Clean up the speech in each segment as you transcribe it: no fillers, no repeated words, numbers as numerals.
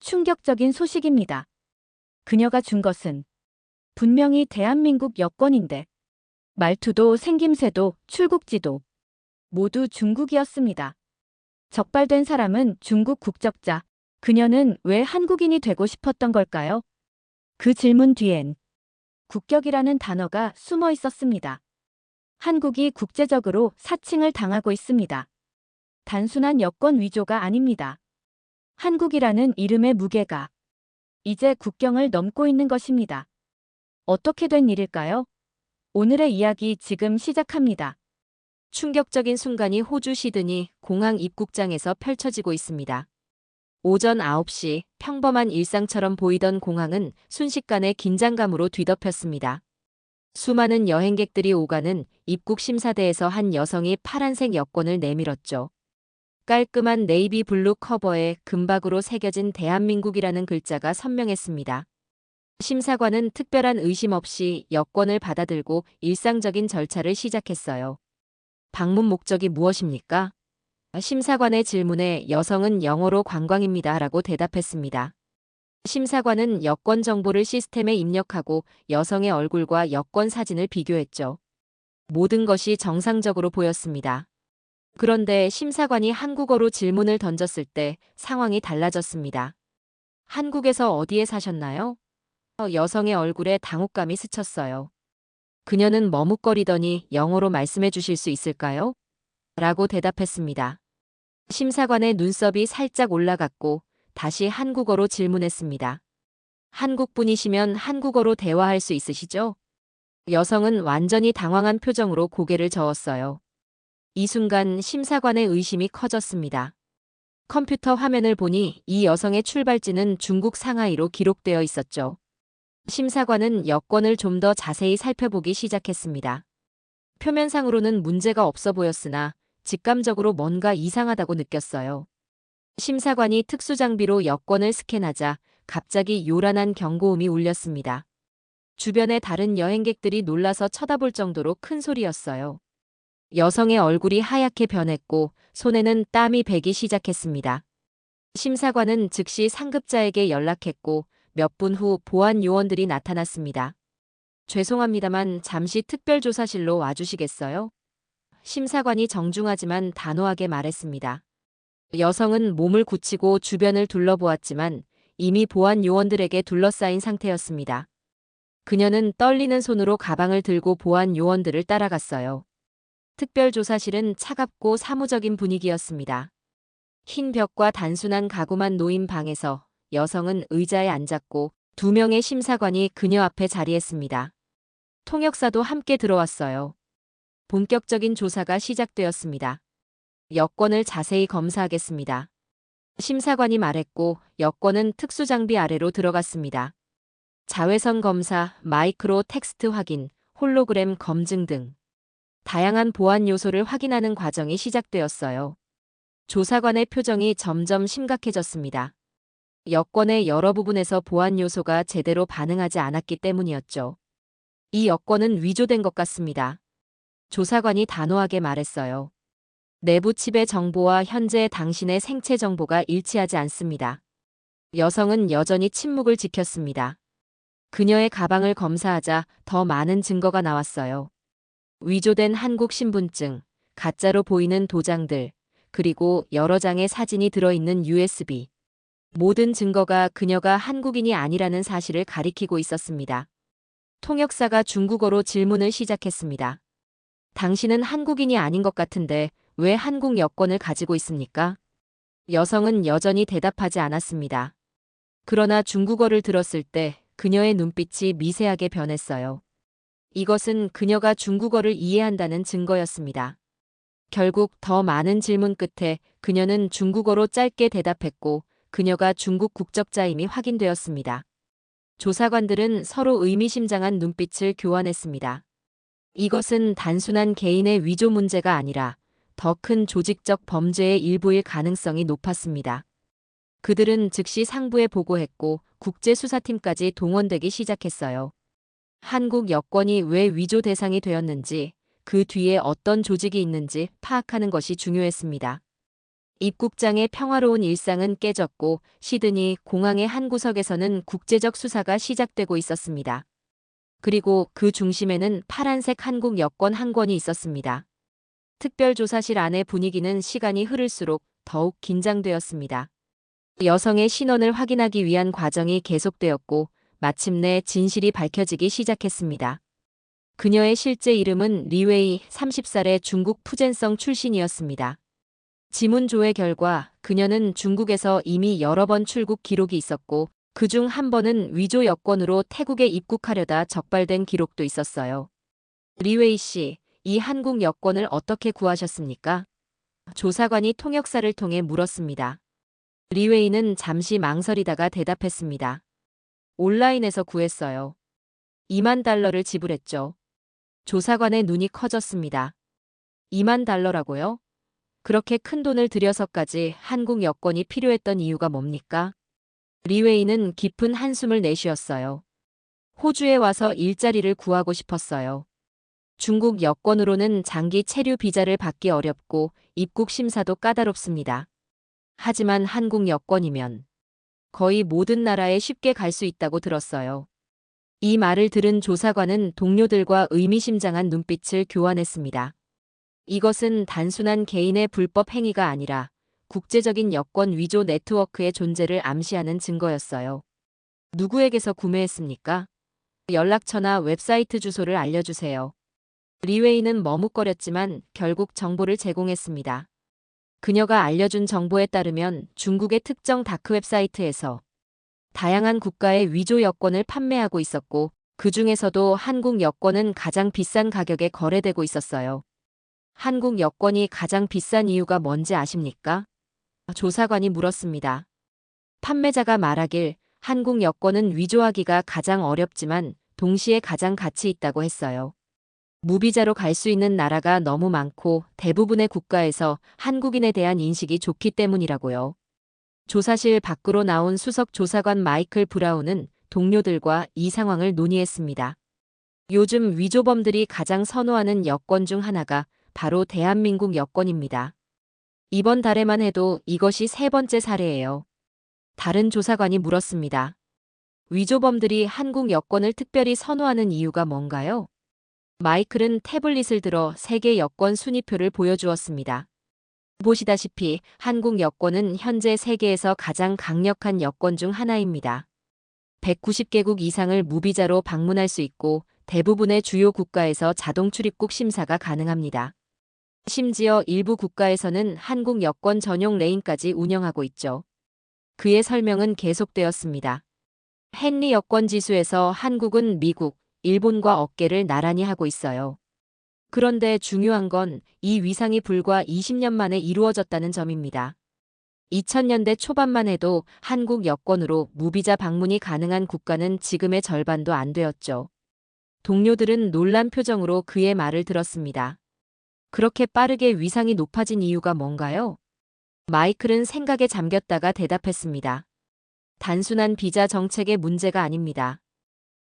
충격적인 소식입니다. 그녀가 준 것은 분명히 대한민국 여권인데 말투도 생김새도 출국지도 모두 중국이었습니다. 적발된 사람은 중국 국적자. 그녀는 왜 한국인이 되고 싶었던 걸까요? 그 질문 뒤엔 국격이라는 단어가 숨어 있었습니다. 한국이 국제적으로 사칭을 당하고 있습니다. 단순한 여권 위조가 아닙니다. 한국이라는 이름의 무게가 이제 국경을 넘고 있는 것입니다. 어떻게 된 일일까요? 오늘의 이야기 지금 시작합니다. 충격적인 순간이 호주 시드니 공항 입국장에서 펼쳐지고 있습니다. 오전 9시 평범한 일상처럼 보이던 공항은 순식간에 긴장감으로 뒤덮였습니다. 수많은 여행객들이 오가는 입국 심사대에서 한 여성이 파란색 여권을 내밀었죠. 깔끔한 네이비 블루 커버에 금박으로 새겨진 대한민국이라는 글자가 선명했습니다. 심사관은 특별한 의심 없이 여권을 받아들고 일상적인 절차를 시작했어요. 방문 목적이 무엇입니까? 심사관의 질문에 여성은 영어로 관광입니다라고 대답했습니다. 심사관은 여권 정보를 시스템에 입력하고 여성의 얼굴과 여권 사진을 비교했죠. 모든 것이 정상적으로 보였습니다. 그런데 심사관이 한국어로 질문을 던졌을 때 상황이 달라졌습니다. 한국에서 어디에 사셨나요? 여성의 얼굴에 당혹감이 스쳤어요. 그녀는 머뭇거리더니 영어로 말씀해 주실 수 있을까요? 라고 대답했습니다. 심사관의 눈썹이 살짝 올라갔고 다시 한국어로 질문했습니다. 한국분이시면 한국어로 대화할 수 있으시죠? 여성은 완전히 당황한 표정으로 고개를 저었어요. 이 순간 심사관의 의심이 커졌습니다. 컴퓨터 화면을 보니 이 여성의 출발지는 중국 상하이로 기록되어 있었죠. 심사관은 여권을 좀 더 자세히 살펴보기 시작했습니다. 표면상으로는 문제가 없어 보였으나 직감적으로 뭔가 이상하다고 느꼈어요. 심사관이 특수장비로 여권을 스캔하자 갑자기 요란한 경고음이 울렸습니다. 주변의 다른 여행객들이 놀라서 쳐다볼 정도로 큰 소리였어요. 여성의 얼굴이 하얗게 변했고 손에는 땀이 배기 시작했습니다. 심사관은 즉시 상급자에게 연락했고 몇 분 후 보안 요원들이 나타났습니다. 죄송합니다만 잠시 특별조사실로 와주시겠어요? 심사관이 정중하지만 단호하게 말했습니다. 여성은 몸을 굳히고 주변을 둘러보았지만 이미 보안 요원들에게 둘러싸인 상태였습니다. 그녀는 떨리는 손으로 가방을 들고 보안 요원들을 따라갔어요. 특별조사실은 차갑고 사무적인 분위기였습니다. 흰 벽과 단순한 가구만 놓인 방에서 여성은 의자에 앉았고 2명의 심사관이 그녀 앞에 자리했습니다. 통역사도 함께 들어왔어요. 본격적인 조사가 시작되었습니다. 여권을 자세히 검사하겠습니다. 심사관이 말했고 여권은 특수장비 아래로 들어갔습니다. 자외선 검사, 마이크로 텍스트 확인, 홀로그램 검증 등 다양한 보안 요소를 확인하는 과정이 시작되었어요. 조사관의 표정이 점점 심각해졌습니다. 여권의 여러 부분에서 보안 요소가 제대로 반응하지 않았기 때문이었죠. 이 여권은 위조된 것 같습니다. 조사관이 단호하게 말했어요. 내부 칩의 정보와 현재 당신의 생체 정보가 일치하지 않습니다. 여성은 여전히 침묵을 지켰습니다. 그녀의 가방을 검사하자 더 많은 증거가 나왔어요. 위조된 한국 신분증, 가짜로 보이는 도장들, 그리고 여러 장의 사진이 들어있는 USB. 모든 증거가 그녀가 한국인이 아니라는 사실을 가리키고 있었습니다. 통역사가 중국어로 질문을 시작했습니다. 당신은 한국인이 아닌 것 같은데 왜 한국 여권을 가지고 있습니까? 여성은 여전히 대답하지 않았습니다. 그러나 중국어를 들었을 때 그녀의 눈빛이 미세하게 변했어요. 이것은 그녀가 중국어를 이해한다는 증거였습니다. 결국 더 많은 질문 끝에 그녀는 중국어로 짧게 대답했고 그녀가 중국 국적자임이 확인되었습니다. 조사관들은 서로 의미심장한 눈빛을 교환했습니다. 이것은 단순한 개인의 위조 문제가 아니라 더 큰 조직적 범죄의 일부일 가능성이 높았습니다. 그들은 즉시 상부에 보고했고 국제수사팀까지 동원되기 시작했어요. 한국 여권이 왜 위조 대상이 되었는지, 그 뒤에 어떤 조직이 있는지 파악하는 것이 중요했습니다. 입국장의 평화로운 일상은 깨졌고 시드니 공항의 한 구석에서는 국제적 수사가 시작되고 있었습니다. 그리고 그 중심에는 파란색 한국 여권 한 권이 있었습니다. 특별조사실 안의 분위기는 시간이 흐를수록 더욱 긴장되었습니다. 여성의 신원을 확인하기 위한 과정이 계속되었고 마침내 진실이 밝혀지기 시작했습니다. 그녀의 실제 이름은 리웨이 30살의 중국 푸젠성 출신이었습니다. 지문 조회 결과 그녀는 중국에서 이미 여러 번 출국 기록이 있었고 그중 한 번은 위조 여권으로 태국에 입국하려다 적발된 기록도 있었어요. 리웨이 씨, 이 한국 여권을 어떻게 구하셨습니까? 조사관이 통역사를 통해 물었습니다. 리웨이는 잠시 망설이다가 대답했습니다. 온라인에서 구했어요. 2만 달러를 지불했죠. 조사관의 눈이 커졌습니다. 2만 달러라고요? 그렇게 큰 돈을 들여서까지 한국 여권이 필요했던 이유가 뭡니까? 리웨이는 깊은 한숨을 내쉬었어요. 호주에 와서 일자리를 구하고 싶었어요. 중국 여권으로는 장기 체류 비자를 받기 어렵고 입국 심사도 까다롭습니다. 하지만 한국 여권이면 거의 모든 나라에 쉽게 갈 수 있다고 들었어요. 이 말을 들은 조사관은 동료들과 의미심장한 눈빛을 교환했습니다. 이것은 단순한 개인의 불법 행위가 아니라 국제적인 여권 위조 네트워크의 존재를 암시하는 증거였어요. 누구에게서 구매했습니까? 연락처나 웹사이트 주소를 알려주세요. 리웨이는 머뭇거렸지만 결국 정보를 제공했습니다. 그녀가 알려준 정보에 따르면 중국의 특정 다크 웹사이트에서 다양한 국가의 위조 여권을 판매하고 있었고 그 중에서도 한국 여권은 가장 비싼 가격에 거래되고 있었어요. 한국 여권이 가장 비싼 이유가 뭔지 아십니까? 조사관이 물었습니다. 판매자가 말하길 한국 여권은 위조하기가 가장 어렵지만 동시에 가장 가치 있다고 했어요. 무비자로 갈 수 있는 나라가 너무 많고 대부분의 국가에서 한국인에 대한 인식이 좋기 때문이라고요. 조사실 밖으로 나온 수석 조사관 마이클 브라운은 동료들과 이 상황을 논의했습니다. 요즘 위조범들이 가장 선호하는 여권 중 하나가 바로 대한민국 여권입니다. 이번 달에만 해도 이것이 3번째 사례예요. 다른 조사관이 물었습니다. 위조범들이 한국 여권을 특별히 선호하는 이유가 뭔가요? 마이클은 태블릿을 들어 세계 여권 순위표를 보여주었습니다. 보시다시피 한국 여권은 현재 세계에서 가장 강력한 여권 중 하나입니다. 190개국 이상을 무비자로 방문할 수 있고 대부분의 주요 국가에서 자동 출입국 심사가 가능합니다. 심지어 일부 국가에서는 한국 여권 전용 레인까지 운영하고 있죠. 그의 설명은 계속되었습니다. 헨리 여권 지수에서 한국은 미국, 일본과 어깨를 나란히 하고 있어요. 그런데 중요한 건 이 위상이 불과 20년 만에 이루어졌다는 점입니다. 2000년대 초반만 해도 한국 여권으로 무비자 방문이 가능한 국가는 지금의 절반도 안 되었죠. 동료들은 놀란 표정으로 그의 말을 들었습니다. 그렇게 빠르게 위상이 높아진 이유가 뭔가요? 마이클은 생각에 잠겼다가 대답했습니다. 단순한 비자 정책의 문제가 아닙니다.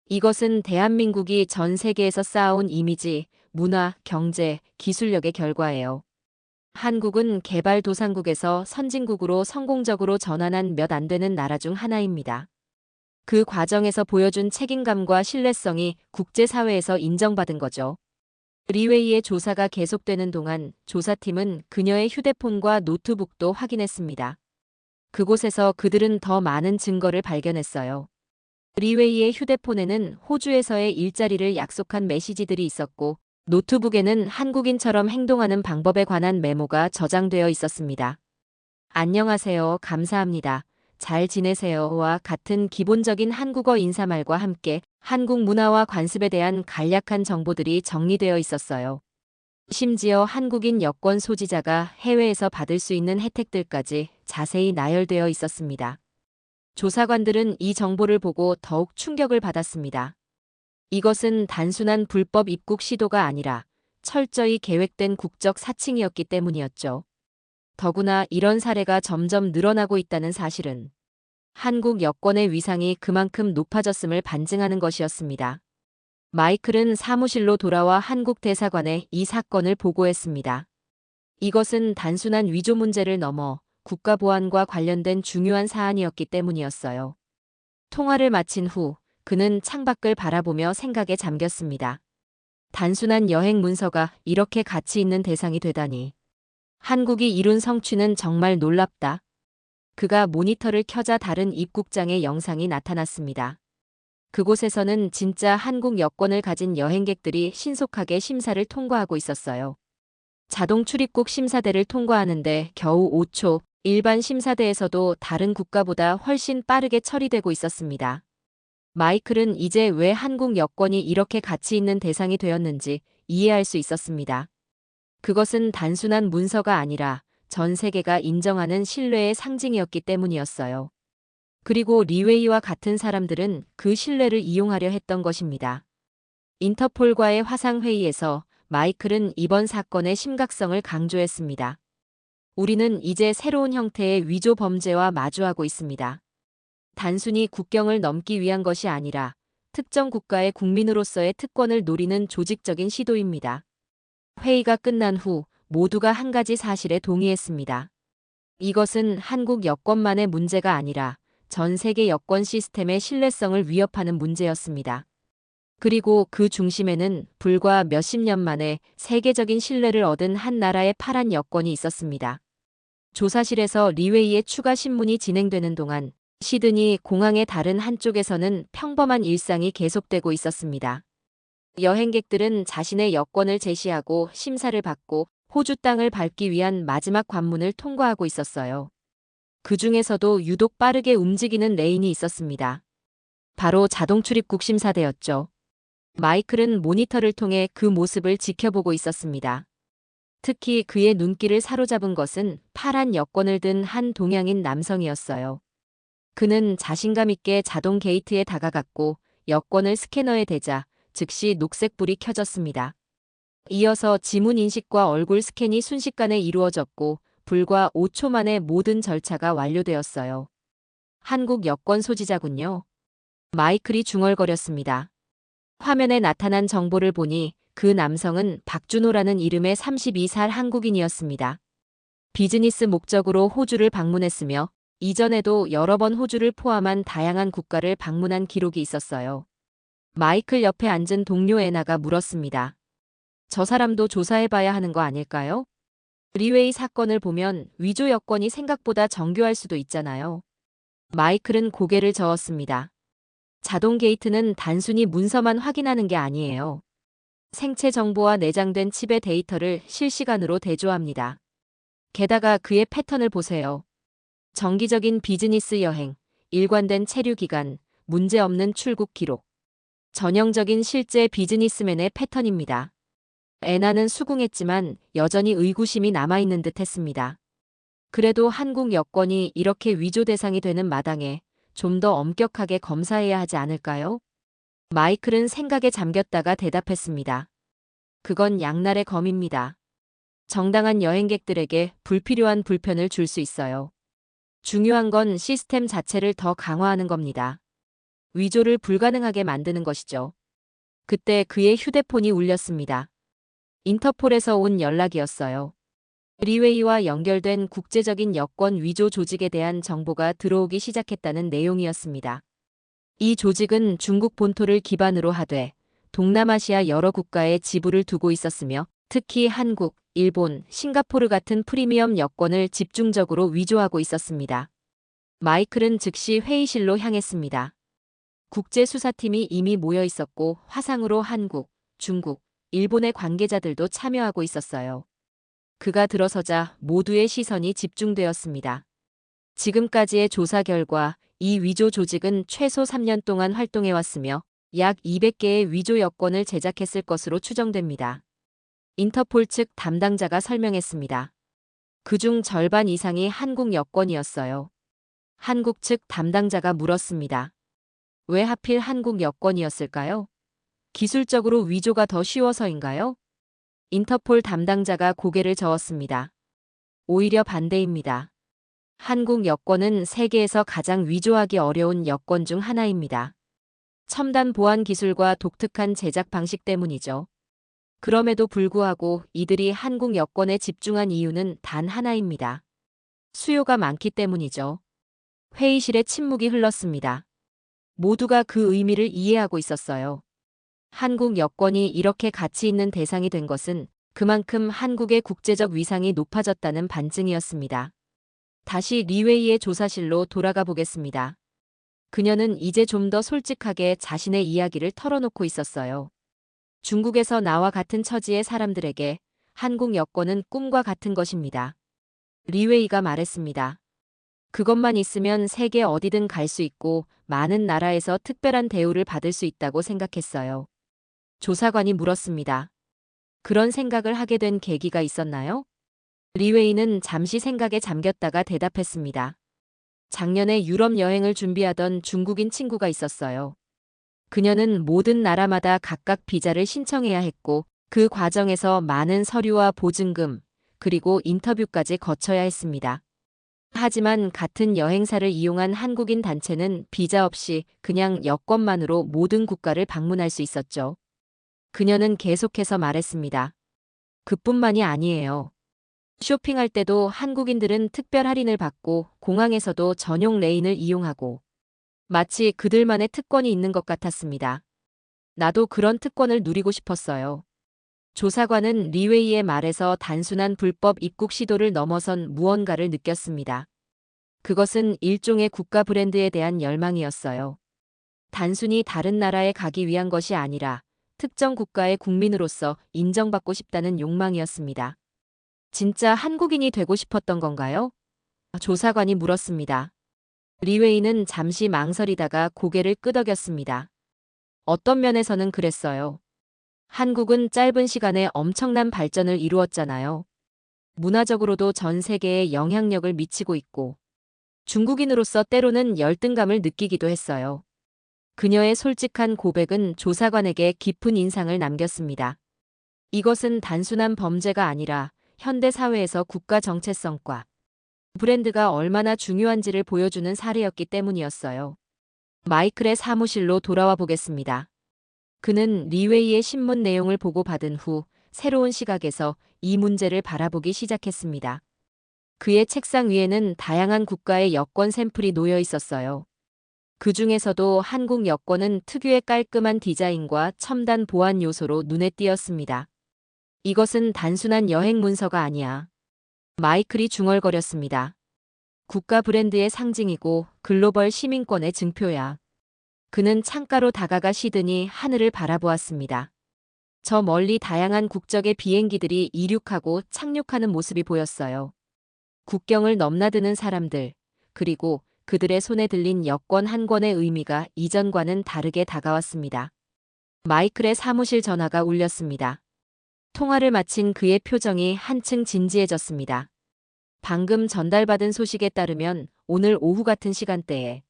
이것은 대한민국이 전 세계에서 쌓아온 이미지, 문화, 경제, 기술력의 결과예요. 한국은 개발도상국에서 선진국으로 성공적으로 전환한 몇 안 되는 나라 중 하나입니다. 그 과정에서 보여준 책임감과 신뢰성이 국제사회에서 인정받은 거죠. 리웨이의 조사가 계속되는 동안 조사팀은 그녀의 휴대폰과 노트북도 확인했습니다. 그곳에서 그들은 더 많은 증거를 발견했어요. 리웨이의 휴대폰에는 호주에서의 일자리를 약속한 메시지들이 있었고 노트북에는 한국인처럼 행동하는 방법에 관한 메모가 저장되어 있었습니다. 안녕하세요, 감사합니다, 잘 지내세요와 같은 기본적인 한국어 인사말과 함께 한국 문화와 관습에 대한 간략한 정보들이 정리되어 있었어요. 심지어 한국인 여권 소지자가 해외에서 받을 수 있는 혜택들까지 자세히 나열되어 있었습니다. 조사관들은 이 정보를 보고 더욱 충격을 받았습니다. 이것은 단순한 불법 입국 시도가 아니라 철저히 계획된 국적 사칭이었기 때문이었죠. 더구나 이런 사례가 점점 늘어나고 있다는 사실은 한국 여권의 위상이 그만큼 높아졌음을 반증하는 것이었습니다. 마이클은 사무실로 돌아와 한국 대사관에 이 사건을 보고했습니다. 이것은 단순한 위조 문제를 넘어 국가 보안과 관련된 중요한 사안이었기 때문이었어요. 통화를 마친 후 그는 창밖을 바라보며 생각에 잠겼습니다. 단순한 여행 문서가 이렇게 가치 있는 대상이 되다니. 한국이 이룬 성취는 정말 놀랍다. 그가 모니터를 켜자 다른 입국장의 영상이 나타났습니다. 그곳에서는 진짜 한국 여권을 가진 여행객들이 신속하게 심사를 통과하고 있었어요. 자동 출입국 심사대를 통과하는데 겨우 5초, 일반 심사대에서도 다른 국가보다 훨씬 빠르게 처리되고 있었습니다. 마이클은 이제 왜 한국 여권이 이렇게 가치 있는 대상이 되었는지 이해할 수 있었습니다. 그것은 단순한 문서가 아니라 전 세계가 인정하는 신뢰의 상징이었기 때문이었어요. 그리고 리웨이와 같은 사람들은 그 신뢰를 이용하려 했던 것입니다. 인터폴과의 화상회의에서 마이클은 이번 사건의 심각성을 강조했습니다. 우리는 이제 새로운 형태의 위조 범죄와 마주하고 있습니다. 단순히 국경을 넘기 위한 것이 아니라 특정 국가의 국민으로서의 특권을 노리는 조직적인 시도입니다. 회의가 끝난 후 모두가 한 가지 사실에 동의했습니다. 이것은 한국 여권만의 문제가 아니라 전 세계 여권 시스템의 신뢰성을 위협하는 문제였습니다. 그리고 그 중심에는 불과 몇십 년 만에 세계적인 신뢰를 얻은 한 나라의 파란 여권이 있었습니다. 조사실에서 리웨이의 추가 신문이 진행되는 동안 시드니 공항의 다른 한쪽에서는 평범한 일상이 계속되고 있었습니다. 여행객들은 자신의 여권을 제시하고 심사를 받고 호주 땅을 밟기 위한 마지막 관문을 통과하고 있었어요. 그 중에서도 유독 빠르게 움직이는 레인이 있었습니다. 바로 자동 출입국 심사대였죠. 마이클은 모니터를 통해 그 모습을 지켜보고 있었습니다. 특히 그의 눈길을 사로잡은 것은 파란 여권을 든 한 동양인 남성이었어요. 그는 자신감 있게 자동 게이트에 다가갔고 여권을 스캐너에 대자 즉시 녹색불이 켜졌습니다. 이어서 지문 인식과 얼굴 스캔이 순식간에 이루어졌고 불과 5초 만에 모든 절차가 완료되었어요. 한국 여권 소지자군요. 마이클이 중얼거렸습니다. 화면에 나타난 정보를 보니 그 남성은 박준호라는 이름의 32살 한국인이었습니다. 비즈니스 목적으로 호주를 방문했으며 이전에도 여러 번 호주를 포함한 다양한 국가를 방문한 기록이 있었어요. 마이클 옆에 앉은 동료 애나가 물었습니다. 저 사람도 조사해봐야 하는 거 아닐까요? 리웨이 사건을 보면 위조 여권이 생각보다 정교할 수도 있잖아요. 마이클은 고개를 저었습니다. 자동 게이트는 단순히 문서만 확인하는 게 아니에요. 생체 정보와 내장된 칩의 데이터를 실시간으로 대조합니다. 게다가 그의 패턴을 보세요. 정기적인 비즈니스 여행, 일관된 체류 기간, 문제없는 출국 기록. 전형적인 실제 비즈니스맨의 패턴입니다. 애나는 수긍했지만 여전히 의구심이 남아있는 듯 했습니다. 그래도 한국 여권이 이렇게 위조 대상이 되는 마당에 좀 더 엄격하게 검사해야 하지 않을까요? 마이클은 생각에 잠겼다가 대답했습니다. 그건 양날의 검입니다. 정당한 여행객들에게 불필요한 불편을 줄 수 있어요. 중요한 건 시스템 자체를 더 강화하는 겁니다. 위조를 불가능하게 만드는 것이죠. 그때 그의 휴대폰이 울렸습니다. 인터폴에서 온 연락이었어요. 리웨이와 연결된 국제적인 여권 위조 조직에 대한 정보가 들어오기 시작했다는 내용이었습니다. 이 조직은 중국 본토를 기반으로 하되 동남아시아 여러 국가에 지부를 두고 있었으며 특히 한국, 일본, 싱가포르 같은 프리미엄 여권을 집중적으로 위조하고 있었습니다. 마이클은 즉시 회의실로 향했습니다. 국제수사팀이 이미 모여 있었고 화상으로 한국, 중국, 일본의 관계자들도 참여하고 있었어요. 그가 들어서자 모두의 시선이 집중되었습니다. 지금까지의 조사 결과 이 위조 조직은 최소 3년 동안 활동해왔으며 약 200개의 위조 여권을 제작했을 것으로 추정됩니다. 인터폴 측 담당자가 설명했습니다. 그중 절반 이상이 한국 여권이었어요. 한국 측 담당자가 물었습니다. 왜 하필 한국 여권이었을까요? 기술적으로 위조가 더 쉬워서인가요? 인터폴 담당자가 고개를 저었습니다. 오히려 반대입니다. 한국 여권은 세계에서 가장 위조하기 어려운 여권 중 하나입니다. 첨단 보안 기술과 독특한 제작 방식 때문이죠. 그럼에도 불구하고 이들이 한국 여권에 집중한 이유는 단 하나입니다. 수요가 많기 때문이죠. 회의실에 침묵이 흘렀습니다. 모두가 그 의미를 이해하고 있었어요. 한국 여권이 이렇게 가치 있는 대상이 된 것은 그만큼 한국의 국제적 위상이 높아졌다는 반증이었습니다. 다시 리웨이의 조사실로 돌아가 보겠습니다. 그녀는 이제 좀 더 솔직하게 자신의 이야기를 털어놓고 있었어요. 중국에서 나와 같은 처지의 사람들에게 한국 여권은 꿈과 같은 것입니다. 리웨이가 말했습니다. 그것만 있으면 세계 어디든 갈 수 있고 많은 나라에서 특별한 대우를 받을 수 있다고 생각했어요. 조사관이 물었습니다. 그런 생각을 하게 된 계기가 있었나요? 리웨이는 잠시 생각에 잠겼다가 대답했습니다. 작년에 유럽 여행을 준비하던 중국인 친구가 있었어요. 그녀는 모든 나라마다 각각 비자를 신청해야 했고 그 과정에서 많은 서류와 보증금, 그리고 인터뷰까지 거쳐야 했습니다. 하지만 같은 여행사를 이용한 한국인 단체는 비자 없이 그냥 여권만으로 모든 국가를 방문할 수 있었죠. 그녀는 계속해서 말했습니다. 그뿐만이 아니에요. 쇼핑할 때도 한국인들은 특별 할인을 받고 공항에서도 전용 레인을 이용하고 마치 그들만의 특권이 있는 것 같았습니다. 나도 그런 특권을 누리고 싶었어요. 조사관은 리웨이의 말에서 단순한 불법 입국 시도를 넘어선 무언가를 느꼈습니다. 그것은 일종의 국가 브랜드에 대한 열망이었어요. 단순히 다른 나라에 가기 위한 것이 아니라 특정 국가의 국민으로서 인정받고 싶다는 욕망이었습니다. 진짜 한국인이 되고 싶었던 건가요? 조사관이 물었습니다. 리웨이는 잠시 망설이다가 고개를 끄덕였습니다. 어떤 면에서는 그랬어요. 한국은 짧은 시간에 엄청난 발전을 이루었잖아요. 문화적으로도 전 세계에 영향력을 미치고 있고 중국인으로서 때로는 열등감을 느끼기도 했어요. 그녀의 솔직한 고백은 조사관에게 깊은 인상을 남겼습니다. 이것은 단순한 범죄가 아니라 현대 사회에서 국가 정체성과 브랜드가 얼마나 중요한지를 보여주는 사례였기 때문이었어요. 마이클의 사무실로 돌아와 보겠습니다. 그는 리웨이의 신문 내용을 보고 받은 후 새로운 시각에서 이 문제를 바라보기 시작했습니다. 그의 책상 위에는 다양한 국가의 여권 샘플이 놓여 있었어요. 그 중에서도 한국 여권은 특유의 깔끔한 디자인과 첨단 보안 요소로 눈에 띄었습니다. 이것은 단순한 여행 문서가 아니야. 마이클이 중얼거렸습니다. 국가 브랜드의 상징이고 글로벌 시민권의 증표야. 그는 창가로 다가가 시드니 하늘을 바라보았습니다. 저 멀리 다양한 국적의 비행기들이 이륙하고 착륙하는 모습이 보였어요. 국경을 넘나드는 사람들, 그리고 그들의 손에 들린 여권 한 권의 의미가 이전과는 다르게 다가왔습니다. 마이클의 사무실 전화가 울렸습니다. 통화를 마친 그의 표정이 한층 진지해졌습니다. 방금 전달받은 소식에 따르면 오늘 오후 같은 시간대에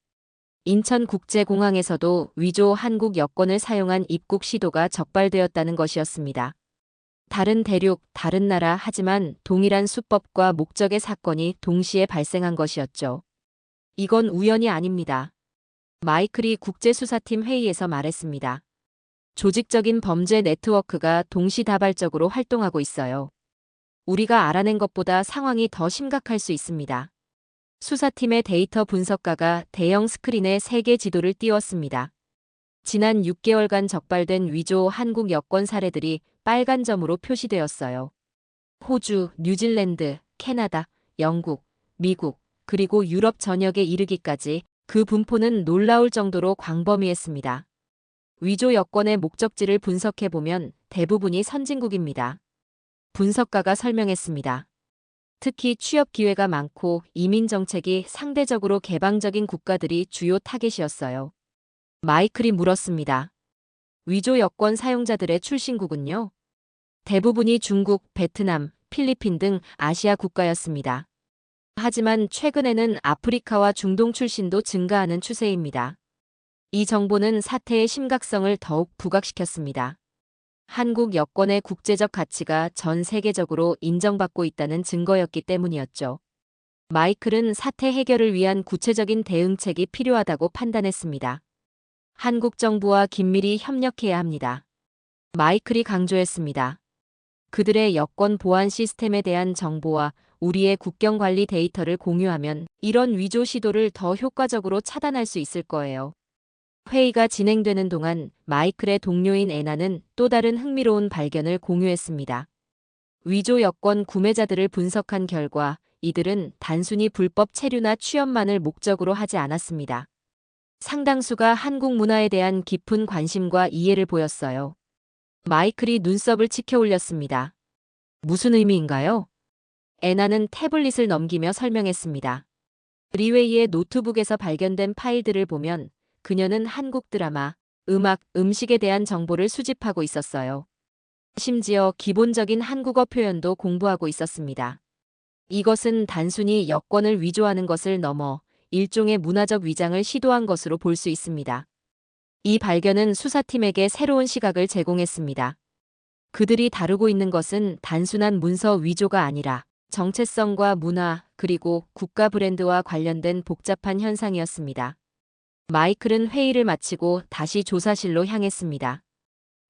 인천국제공항에서도 위조 한국 여권을 사용한 입국 시도가 적발되었다는 것이었습니다. 다른 대륙, 다른 나라 하지만 동일한 수법과 목적의 사건이 동시에 발생한 것이었죠. 이건 우연이 아닙니다. 마이클이 국제수사팀 회의에서 말했습니다. 조직적인 범죄 네트워크가 동시다발적으로 활동하고 있어요. 우리가 알아낸 것보다 상황이 더 심각할 수 있습니다. 수사팀의 데이터 분석가가 대형 스크린에 세계 지도를 띄웠습니다. 지난 6개월간 적발된 위조 한국 여권 사례들이 빨간 점으로 표시되었어요. 호주, 뉴질랜드, 캐나다, 영국, 미국, 그리고 유럽 전역에 이르기까지 그 분포는 놀라울 정도로 광범위했습니다. 위조 여권의 목적지를 분석해보면 대부분이 선진국입니다. 분석가가 설명했습니다. 특히 취업 기회가 많고 이민 정책이 상대적으로 개방적인 국가들이 주요 타겟이었어요. 마이클이 물었습니다. 위조 여권 사용자들의 출신국은요? 대부분이 중국, 베트남, 필리핀 등 아시아 국가였습니다. 하지만 최근에는 아프리카와 중동 출신도 증가하는 추세입니다. 이 정보는 사태의 심각성을 더욱 부각시켰습니다. 한국 여권의 국제적 가치가 전 세계적으로 인정받고 있다는 증거였기 때문이었죠. 마이클은 사태 해결을 위한 구체적인 대응책이 필요하다고 판단했습니다. 한국 정부와 긴밀히 협력해야 합니다. 마이클이 강조했습니다. 그들의 여권 보안 시스템에 대한 정보와 우리의 국경 관리 데이터를 공유하면 이런 위조 시도를 더 효과적으로 차단할 수 있을 거예요. 회의가 진행되는 동안 마이클의 동료인 애나는 또 다른 흥미로운 발견을 공유했습니다. 위조 여권 구매자들을 분석한 결과 이들은 단순히 불법 체류나 취업만을 목적으로 하지 않았습니다. 상당수가 한국 문화에 대한 깊은 관심과 이해를 보였어요. 마이클이 눈썹을 치켜 올렸습니다. 무슨 의미인가요? 애나는 태블릿을 넘기며 설명했습니다. 리웨이의 노트북에서 발견된 파일들을 보면 그녀는 한국 드라마, 음악, 음식에 대한 정보를 수집하고 있었어요. 심지어 기본적인 한국어 표현도 공부하고 있었습니다. 이것은 단순히 여권을 위조하는 것을 넘어 일종의 문화적 위장을 시도한 것으로 볼 수 있습니다. 이 발견은 수사팀에게 새로운 시각을 제공했습니다. 그들이 다루고 있는 것은 단순한 문서 위조가 아니라 정체성과 문화 그리고 국가 브랜드와 관련된 복잡한 현상이었습니다. 마이클은 회의를 마치고 다시 조사실로 향했습니다.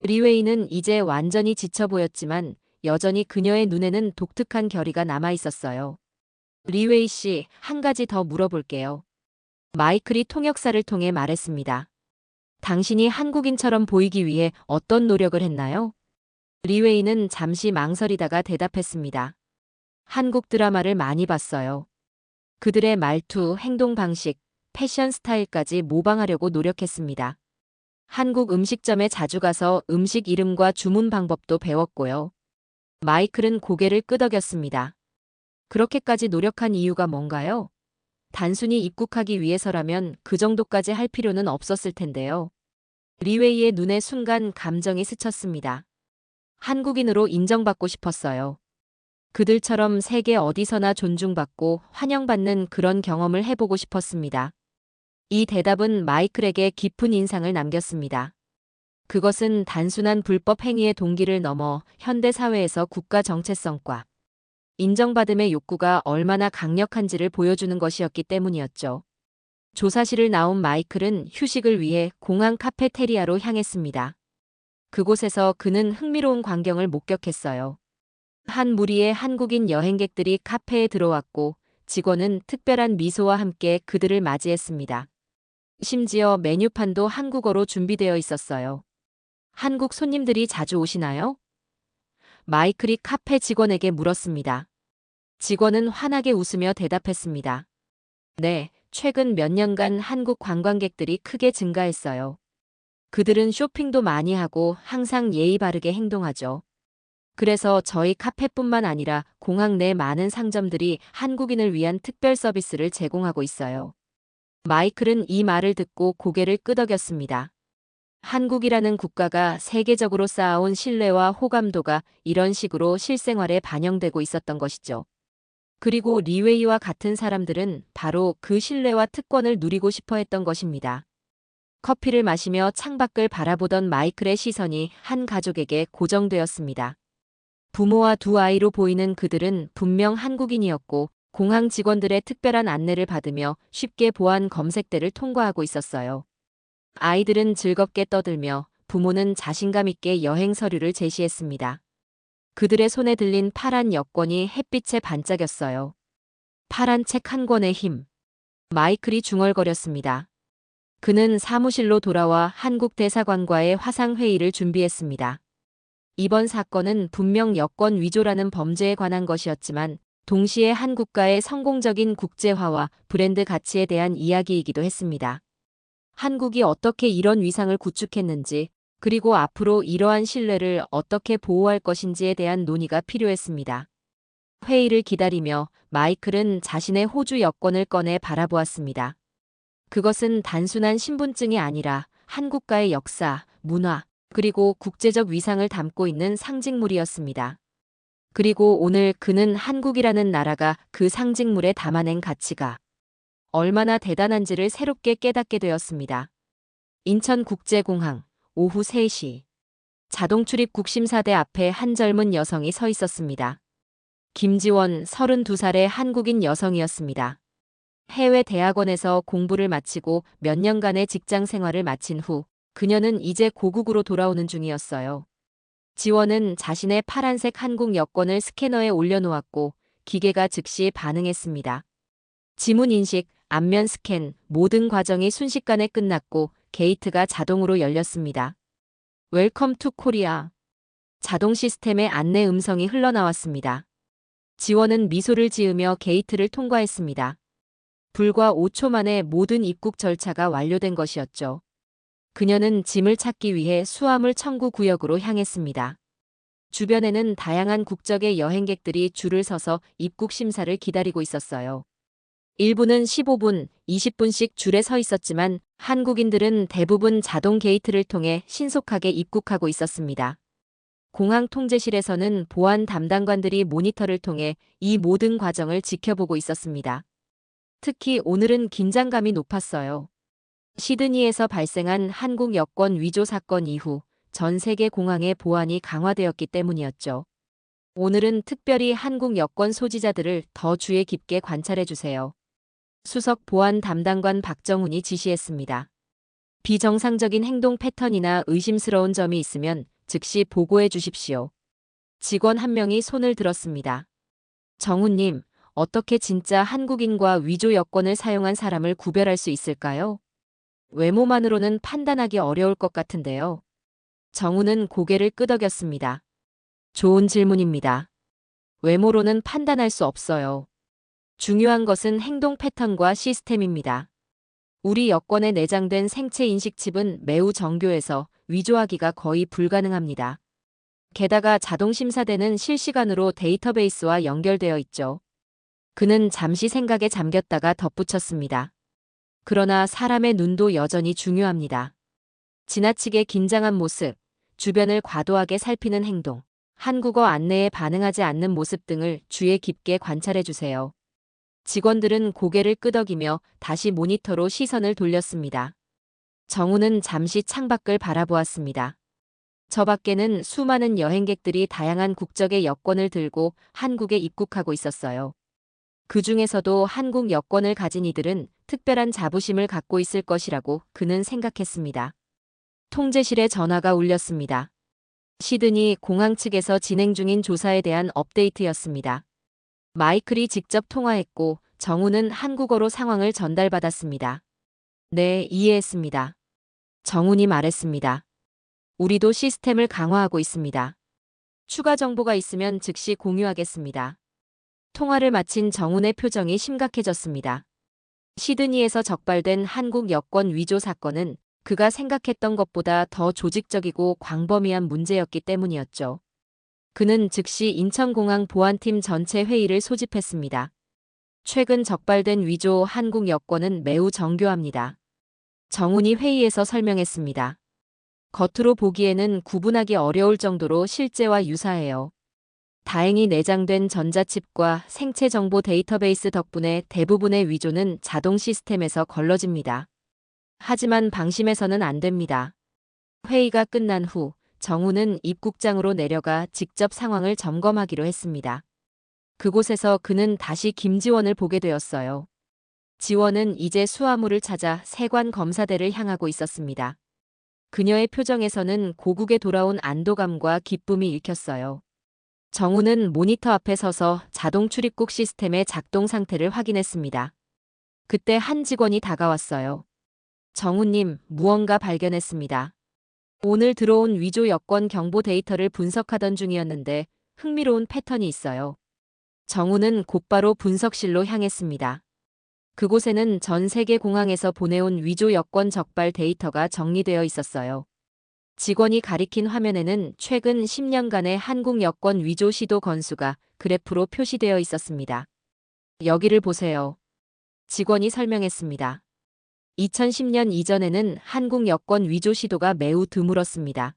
리웨이는 이제 완전히 지쳐 보였지만 여전히 그녀의 눈에는 독특한 결의가 남아 있었어요. 리웨이 씨, 한 가지 더 물어볼게요. 마이클이 통역사를 통해 말했습니다. 당신이 한국인처럼 보이기 위해 어떤 노력을 했나요? 리웨이는 잠시 망설이다가 대답했습니다. 한국 드라마를 많이 봤어요. 그들의 말투, 행동 방식, 패션 스타일까지 모방하려고 노력했습니다. 한국 음식점에 자주 가서 음식 이름과 주문 방법도 배웠고요. 마이클은 고개를 끄덕였습니다. 그렇게까지 노력한 이유가 뭔가요? 단순히 입국하기 위해서라면 그 정도까지 할 필요는 없었을 텐데요. 리웨이의 눈에 순간 감정이 스쳤습니다. 한국인으로 인정받고 싶었어요. 그들처럼 세계 어디서나 존중받고 환영받는 그런 경험을 해보고 싶었습니다. 이 대답은 마이클에게 깊은 인상을 남겼습니다. 그것은 단순한 불법 행위의 동기를 넘어 현대 사회에서 국가 정체성과 인정받음의 욕구가 얼마나 강력한지를 보여주는 것이었기 때문이었죠. 조사실을 나온 마이클은 휴식을 위해 공항 카페테리아로 향했습니다. 그곳에서 그는 흥미로운 광경을 목격했어요. 한 무리의 한국인 여행객들이 카페에 들어왔고 직원은 특별한 미소와 함께 그들을 맞이했습니다. 심지어 메뉴판도 한국어로 준비되어 있었어요. 한국 손님들이 자주 오시나요? 마이클이 카페 직원에게 물었습니다. 직원은 환하게 웃으며 대답했습니다. 네, 최근 몇 년간 한국 관광객들이 크게 증가했어요. 그들은 쇼핑도 많이 하고 항상 예의 바르게 행동하죠. 그래서 저희 카페뿐만 아니라 공항 내 많은 상점들이 한국인을 위한 특별 서비스를 제공하고 있어요. 마이클은 이 말을 듣고 고개를 끄덕였습니다. 한국이라는 국가가 세계적으로 쌓아온 신뢰와 호감도가 이런 식으로 실생활에 반영되고 있었던 것이죠. 그리고 리웨이와 같은 사람들은 바로 그 신뢰와 특권을 누리고 싶어 했던 것입니다. 커피를 마시며 창밖을 바라보던 마이클의 시선이 한 가족에게 고정되었습니다. 부모와 두 아이로 보이는 그들은 분명 한국인이었고 공항 직원들의 특별한 안내를 받으며 쉽게 보안 검색대를 통과하고 있었어요. 아이들은 즐겁게 떠들며 부모는 자신감 있게 여행 서류를 제시했습니다. 그들의 손에 들린 파란 여권이 햇빛에 반짝였어요. 파란 책 한 권의 힘. 마이클이 중얼거렸습니다. 그는 사무실로 돌아와 한국 대사관과의 화상회의를 준비했습니다. 이번 사건은 분명 여권 위조라는 범죄에 관한 것이었지만 동시에 한국과의 성공적인 국제화와 브랜드 가치에 대한 이야기이기도 했습니다. 한국이 어떻게 이런 위상을 구축했는지 그리고 앞으로 이러한 신뢰를 어떻게 보호할 것인지에 대한 논의가 필요했습니다. 회의를 기다리며 마이클은 자신의 호주 여권을 꺼내 바라보았습니다. 그것은 단순한 신분증이 아니라 한국과의 역사, 문화, 그리고 국제적 위상을 담고 있는 상징물이었습니다. 그리고 오늘 그는 한국이라는 나라가 그 상징물에 담아낸 가치가 얼마나 대단한지를 새롭게 깨닫게 되었습니다. 인천국제공항, 오후 3시. 자동 출입국 심사대 앞에 한 젊은 여성이 서 있었습니다. 김지원, 32살의 한국인 여성이었습니다. 해외 대학원에서 공부를 마치고 몇 년간의 직장 생활을 마친 후 그녀는 이제 고국으로 돌아오는 중이었어요. 지원은 자신의 파란색 한국 여권을 스캐너에 올려놓았고 기계가 즉시 반응했습니다. 지문 인식, 안면 스캔, 모든 과정이 순식간에 끝났고 게이트가 자동으로 열렸습니다. 웰컴 투 코리아. 자동 시스템의 안내 음성이 흘러나왔습니다. 지원은 미소를 지으며 게이트를 통과했습니다. 불과 5초 만에 모든 입국 절차가 완료된 것이었죠. 그녀는 짐을 찾기 위해 수화물 청구 구역으로 향했습니다. 주변에는 다양한 국적의 여행객들이 줄을 서서 입국 심사를 기다리고 있었어요. 일부는 15분, 20분씩 줄에 서 있었지만 한국인들은 대부분 자동 게이트를 통해 신속하게 입국하고 있었습니다. 공항 통제실에서는 보안 담당관들이 모니터를 통해 이 모든 과정을 지켜보고 있었습니다. 특히 오늘은 긴장감이 높았어요. 시드니에서 발생한 한국 여권 위조 사건 이후 전 세계 공항의 보안이 강화되었기 때문이었죠. 오늘은 특별히 한국 여권 소지자들을 더 주의 깊게 관찰해 주세요. 수석 보안 담당관 박정훈이 지시했습니다. 비정상적인 행동 패턴이나 의심스러운 점이 있으면 즉시 보고해 주십시오. 직원 한 명이 손을 들었습니다. 정훈님, 어떻게 진짜 한국인과 위조 여권을 사용한 사람을 구별할 수 있을까요? 외모만으로는 판단하기 어려울 것 같은데요. 정훈은 고개를 끄덕였습니다. 좋은 질문입니다. 외모로는 판단할 수 없어요. 중요한 것은 행동 패턴과 시스템입니다. 우리 여권에 내장된 생체 인식 칩은 매우 정교해서 위조하기가 거의 불가능합니다. 게다가 자동 심사대는 실시간으로 데이터베이스와 연결되어 있죠. 그는 잠시 생각에 잠겼다가 덧붙였습니다. 그러나 사람의 눈도 여전히 중요합니다. 지나치게 긴장한 모습, 주변을 과도하게 살피는 행동, 한국어 안내에 반응하지 않는 모습 등을 주의 깊게 관찰해 주세요. 직원들은 고개를 끄덕이며 다시 모니터로 시선을 돌렸습니다. 정우는 잠시 창밖을 바라보았습니다. 저 밖에는 수많은 여행객들이 다양한 국적의 여권을 들고 한국에 입국하고 있었어요. 그 중에서도 한국 여권을 가진 이들은 특별한 자부심을 갖고 있을 것이라고 그는 생각했습니다. 통제실에 전화가 울렸습니다. 시드니 공항 측에서 진행 중인 조사에 대한 업데이트였습니다. 마이클이 직접 통화했고 정우는 한국어로 상황을 전달받았습니다. 네, 이해했습니다. 정훈이 말했습니다. 우리도 시스템을 강화하고 있습니다. 추가 정보가 있으면 즉시 공유하겠습니다. 통화를 마친 정훈의 표정이 심각해졌습니다. 시드니에서 적발된 한국 여권 위조 사건은 그가 생각했던 것보다 더 조직적이고 광범위한 문제였기 때문이었죠. 그는 즉시 인천공항 보안팀 전체 회의를 소집했습니다. 최근 적발된 위조 한국 여권은 매우 정교합니다. 정훈이 회의에서 설명했습니다. 겉으로 보기에는 구분하기 어려울 정도로 실제와 유사해요. 다행히 내장된 전자칩과 생체 정보 데이터베이스 덕분에 대부분의 위조는 자동 시스템에서 걸러집니다. 하지만 방심해서는 안 됩니다. 회의가 끝난 후 정우는 입국장으로 내려가 직접 상황을 점검하기로 했습니다. 그곳에서 그는 다시 김지원을 보게 되었어요. 지원은 이제 수화물을 찾아 세관 검사대를 향하고 있었습니다. 그녀의 표정에서는 고국에 돌아온 안도감과 기쁨이 읽혔어요. 정우는 모니터 앞에 서서 자동 출입국 시스템의 작동 상태를 확인했습니다. 그때 한 직원이 다가왔어요. 정우님, 무언가 발견했습니다. 오늘 들어온 위조 여권 경보 데이터를 분석하던 중이었는데 흥미로운 패턴이 있어요. 정우는 곧바로 분석실로 향했습니다. 그곳에는 전 세계 공항에서 보내온 위조 여권 적발 데이터가 정리되어 있었어요. 직원이 가리킨 화면에는 최근 10년간의 한국 여권 위조 시도 건수가 그래프로 표시되어 있었습니다. 여기를 보세요. 직원이 설명했습니다. 2010년 이전에는 한국 여권 위조 시도가 매우 드물었습니다.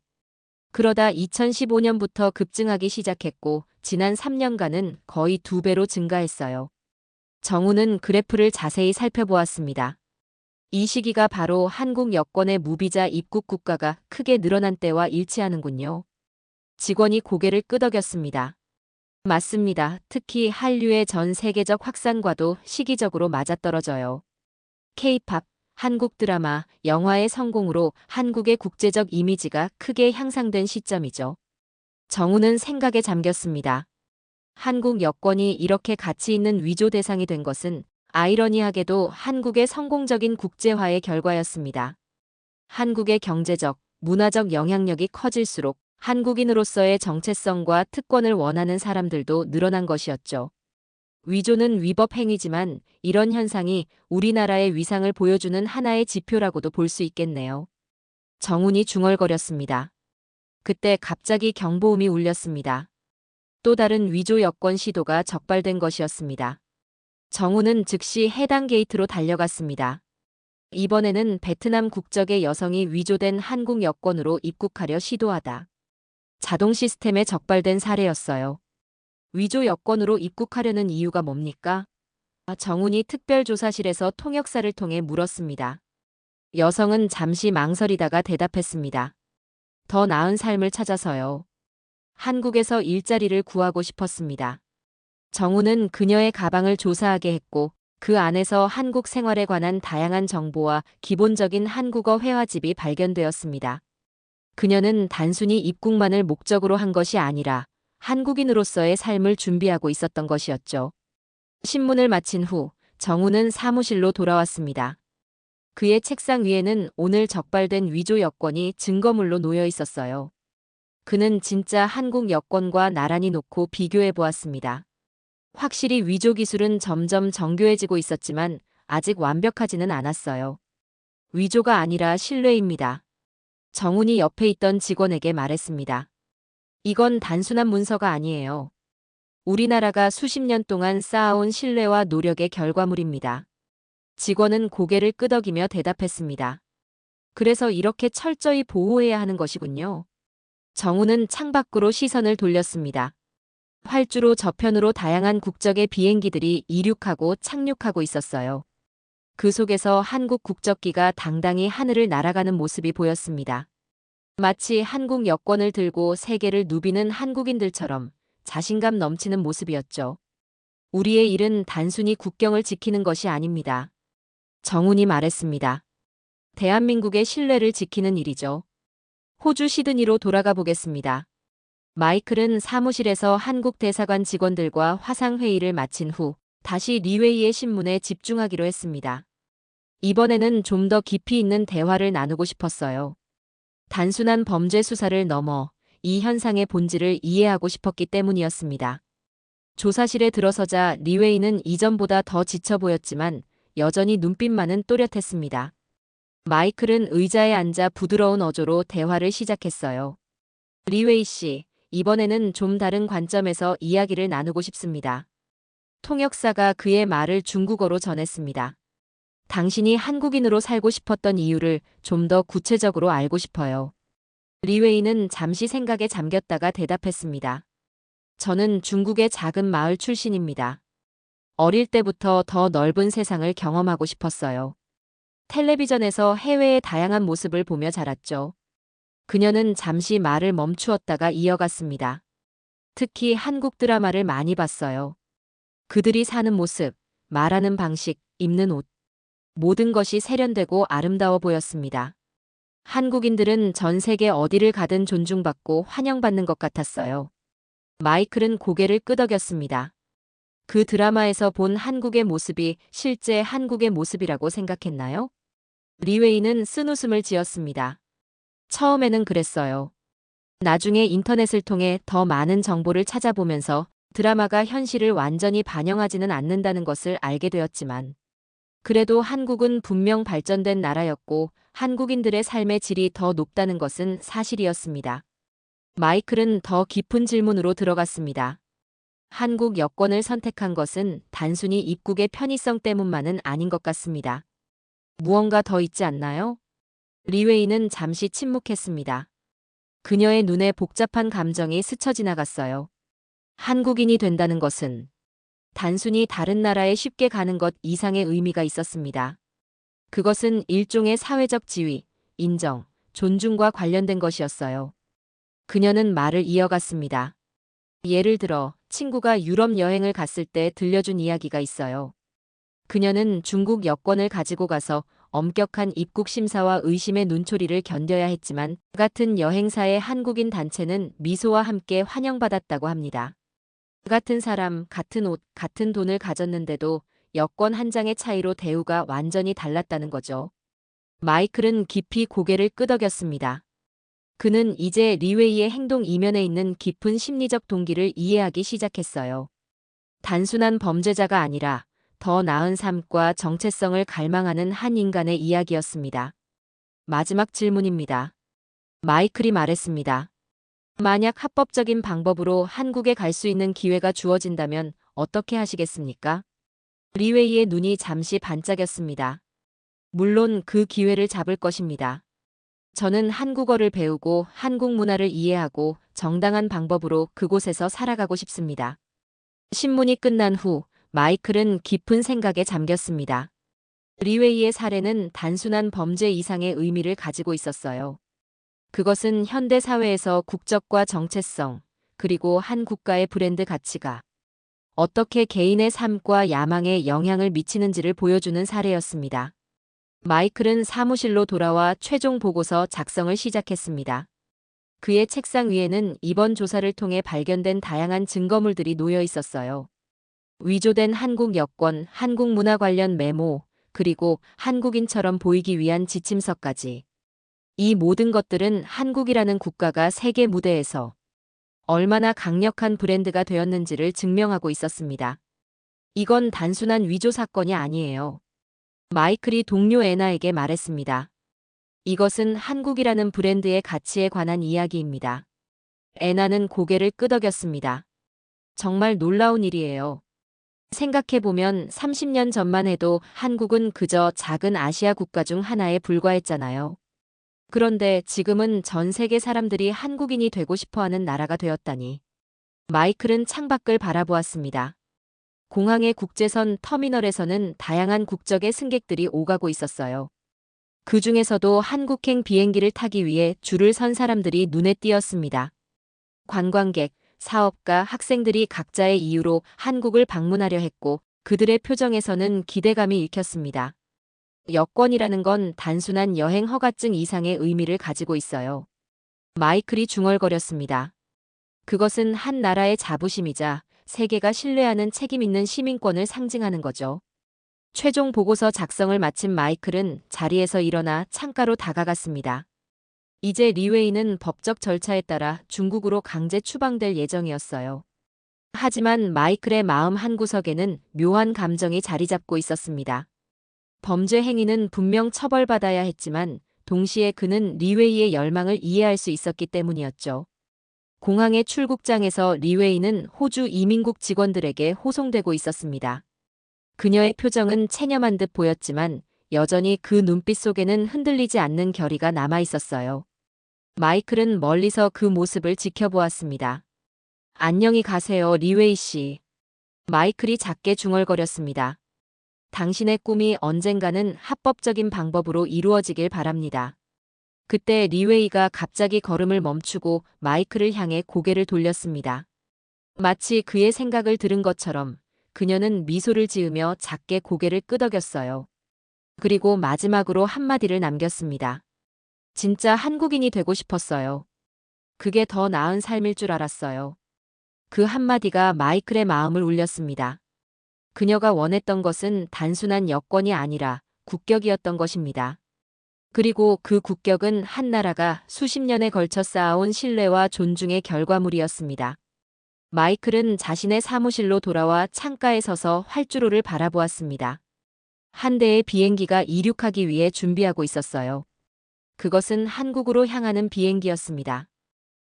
그러다 2015년부터 급증하기 시작했고 지난 3년간은 거의 2배로 증가했어요. 정우는 그래프를 자세히 살펴보았습니다. 이 시기가 바로 한국 여권의 무비자 입국 국가가 크게 늘어난 때와 일치하는군요. 직원이 고개를 끄덕였습니다. 맞습니다. 특히 한류의 전 세계적 확산과도 시기적으로 맞아떨어져요. K-팝, 한국 드라마, 영화의 성공으로 한국의 국제적 이미지가 크게 향상된 시점이죠. 정우는 생각에 잠겼습니다. 한국 여권이 이렇게 가치 있는 위조 대상이 된 것은 아이러니하게도 한국의 성공적인 국제화의 결과였습니다. 한국의 경제적, 문화적 영향력이 커질수록 한국인으로서의 정체성과 특권을 원하는 사람들도 늘어난 것이었죠. 위조는 위법 행위지만 이런 현상이 우리나라의 위상을 보여주는 하나의 지표라고도 볼 수 있겠네요. 정운이 중얼거렸습니다. 그때 갑자기 경보음이 울렸습니다. 또 다른 위조 여권 시도가 적발된 것이었습니다. 정우는 즉시 해당 게이트로 달려갔습니다. 이번에는 베트남 국적의 여성이 위조된 한국 여권으로 입국하려 시도하다. 자동 시스템에 적발된 사례였어요. 위조 여권으로 입국하려는 이유가 뭡니까? 정운이 특별조사실에서 통역사를 통해 물었습니다. 여성은 잠시 망설이다가 대답했습니다. 더 나은 삶을 찾아서요. 한국에서 일자리를 구하고 싶었습니다. 정우는 그녀의 가방을 조사하게 했고 그 안에서 한국 생활에 관한 다양한 정보와 기본적인 한국어 회화집이 발견되었습니다. 그녀는 단순히 입국만을 목적으로 한 것이 아니라 한국인으로서의 삶을 준비하고 있었던 것이었죠. 신문을 마친 후 정우는 사무실로 돌아왔습니다. 그의 책상 위에는 오늘 적발된 위조 여권이 증거물로 놓여 있었어요. 그는 진짜 한국 여권과 나란히 놓고 비교해 보았습니다. 확실히 위조 기술은 점점 정교해지고 있었지만 아직 완벽하지는 않았어요. 위조가 아니라 신뢰입니다. 정훈이 옆에 있던 직원에게 말했습니다. 이건 단순한 문서가 아니에요. 우리나라가 수십 년 동안 쌓아온 신뢰와 노력의 결과물입니다. 직원은 고개를 끄덕이며 대답했습니다. 그래서 이렇게 철저히 보호해야 하는 것이군요. 정우는 창밖으로 시선을 돌렸습니다. 활주로 저편으로 다양한 국적의 비행기들이 이륙하고 착륙하고 있었어요. 그 속에서 한국 국적기가 당당히 하늘을 날아가는 모습이 보였습니다. 마치 한국 여권을 들고 세계를 누비는 한국인들처럼 자신감 넘치는 모습이었죠. 우리의 일은 단순히 국경을 지키는 것이 아닙니다. 정훈이 말했습니다. 대한민국의 신뢰를 지키는 일이죠. 호주 시드니로 돌아가 보겠습니다. 마이클은 사무실에서 한국 대사관 직원들과 화상회의를 마친 후 다시 리웨이의 신문에 집중하기로 했습니다. 이번에는 좀 더 깊이 있는 대화를 나누고 싶었어요. 단순한 범죄 수사를 넘어 이 현상의 본질을 이해하고 싶었기 때문이었습니다. 조사실에 들어서자 리웨이는 이전보다 더 지쳐 보였지만 여전히 눈빛만은 또렷했습니다. 마이클은 의자에 앉아 부드러운 어조로 대화를 시작했어요. 리웨이 씨, 이번에는 좀 다른 관점에서 이야기를 나누고 싶습니다. 통역사가 그의 말을 중국어로 전했습니다. 당신이 한국인으로 살고 싶었던 이유를 좀 더 구체적으로 알고 싶어요. 리웨이는 잠시 생각에 잠겼다가 대답했습니다. 저는 중국의 작은 마을 출신입니다. 어릴 때부터 더 넓은 세상을 경험하고 싶었어요. 텔레비전에서 해외의 다양한 모습을 보며 자랐죠. 그녀는 잠시 말을 멈추었다가 이어갔습니다. 특히 한국 드라마를 많이 봤어요. 그들이 사는 모습, 말하는 방식, 입는 옷. 모든 것이 세련되고 아름다워 보였습니다. 한국인들은 전 세계 어디를 가든 존중받고 환영받는 것 같았어요. 마이클은 고개를 끄덕였습니다. 그 드라마에서 본 한국의 모습이 실제 한국의 모습이라고 생각했나요? 리웨이는 쓴웃음을 지었습니다. 처음에는 그랬어요. 나중에 인터넷을 통해 더 많은 정보를 찾아보면서 드라마가 현실을 완전히 반영하지는 않는다는 것을 알게 되었지만 그래도 한국은 분명 발전된 나라였고 한국인들의 삶의 질이 더 높다는 것은 사실이었습니다. 마이클은 더 깊은 질문으로 들어갔습니다. 한국 여권을 선택한 것은 단순히 입국의 편의성 때문만은 아닌 것 같습니다. 무언가 더 있지 않나요? 리웨이는 잠시 침묵했습니다. 그녀의 눈에 복잡한 감정이 스쳐 지나갔어요. 한국인이 된다는 것은 단순히 다른 나라에 쉽게 가는 것 이상의 의미가 있었습니다. 그것은 일종의 사회적 지위, 인정, 존중과 관련된 것이었어요. 그녀는 말을 이어갔습니다. 예를 들어 친구가 유럽 여행을 갔을 때 들려준 이야기가 있어요. 그녀는 중국 여권을 가지고 가서 엄격한 입국 심사와 의심의 눈초리를 견뎌야 했지만 같은 여행사의 한국인 단체는 미소와 함께 환영받았다고 합니다. 같은 사람, 같은 옷, 같은 돈을 가졌는데도 여권 한 장의 차이로 대우가 완전히 달랐다는 거죠. 마이클은 깊이 고개를 끄덕였습니다. 그는 이제 리웨이의 행동 이면에 있는 깊은 심리적 동기를 이해하기 시작했어요. 단순한 범죄자가 아니라 더 나은 삶과 정체성을 갈망하는 한 인간의 이야기였습니다. 마지막 질문입니다. 마이클이 말했습니다. 만약 합법적인 방법으로 한국에 갈 수 있는 기회가 주어진다면 어떻게 하시겠습니까? 리웨이의 눈이 잠시 반짝였습니다. 물론 그 기회를 잡을 것입니다. 저는 한국어를 배우고 한국 문화를 이해하고 정당한 방법으로 그곳에서 살아가고 싶습니다. 신문이 끝난 후 마이클은 깊은 생각에 잠겼습니다. 리웨이의 사례는 단순한 범죄 이상의 의미를 가지고 있었어요. 그것은 현대 사회에서 국적과 정체성, 그리고 한 국가의 브랜드 가치가 어떻게 개인의 삶과 야망에 영향을 미치는지를 보여주는 사례였습니다. 마이클은 사무실로 돌아와 최종 보고서 작성을 시작했습니다. 그의 책상 위에는 이번 조사를 통해 발견된 다양한 증거물들이 놓여 있었어요. 위조된 한국 여권, 한국 문화 관련 메모, 그리고 한국인처럼 보이기 위한 지침서까지. 이 모든 것들은 한국이라는 국가가 세계 무대에서 얼마나 강력한 브랜드가 되었는지를 증명하고 있었습니다. 이건 단순한 위조 사건이 아니에요. 마이클이 동료 애나에게 말했습니다. 이것은 한국이라는 브랜드의 가치에 관한 이야기입니다. 애나는 고개를 끄덕였습니다. 정말 놀라운 일이에요. 생각해보면 30년 전만 해도 한국은 그저 작은 아시아 국가 중 하나에 불과했잖아요. 그런데 지금은 전 세계 사람들이 한국인이 되고 싶어하는 나라가 되었다니. 마이클은 창밖을 바라보았습니다. 공항의 국제선 터미널에서는 다양한 국적의 승객들이 오가고 있었어요. 그 중에서도 한국행 비행기를 타기 위해 줄을 선 사람들이 눈에 띄었습니다. 관광객, 사업가, 학생들이 각자의 이유로 한국을 방문하려 했고 그들의 표정에서는 기대감이 읽혔습니다. 여권이라는 건 단순한 여행 허가증 이상의 의미를 가지고 있어요. 마이클이 중얼거렸습니다. 그것은 한 나라의 자부심이자 세계가 신뢰하는 책임 있는 시민권을 상징하는 거죠. 최종 보고서 작성을 마친 마이클은 자리에서 일어나 창가로 다가갔습니다. 이제 리웨이는 법적 절차에 따라 중국으로 강제 추방될 예정이었어요. 하지만 마이클의 마음 한구석에는 묘한 감정이 자리 잡고 있었습니다. 범죄 행위는 분명 처벌받아야 했지만 동시에 그는 리웨이의 열망을 이해할 수 있었기 때문이었죠. 공항의 출국장에서 리웨이는 호주 이민국 직원들에게 호송되고 있었습니다. 그녀의 표정은 체념한 듯 보였지만 여전히 그 눈빛 속에는 흔들리지 않는 결의가 남아 있었어요. 마이클은 멀리서 그 모습을 지켜보았습니다. 안녕히 가세요, 리웨이 씨. 마이클이 작게 중얼거렸습니다. 당신의 꿈이 언젠가는 합법적인 방법으로 이루어지길 바랍니다. 그때 리웨이가 갑자기 걸음을 멈추고 마이클을 향해 고개를 돌렸습니다. 마치 그의 생각을 들은 것처럼 그녀는 미소를 지으며 작게 고개를 끄덕였어요. 그리고 마지막으로 한마디를 남겼습니다. 진짜 한국인이 되고 싶었어요. 그게 더 나은 삶일 줄 알았어요. 그 한마디가 마이클의 마음을 울렸습니다. 그녀가 원했던 것은 단순한 여권이 아니라 국격이었던 것입니다. 그리고 그 국격은 한 나라가 수십 년에 걸쳐 쌓아온 신뢰와 존중의 결과물이었습니다. 마이클은 자신의 사무실로 돌아와 창가에 서서 활주로를 바라보았습니다. 한 대의 비행기가 이륙하기 위해 준비하고 있었어요. 그것은 한국으로 향하는 비행기였습니다.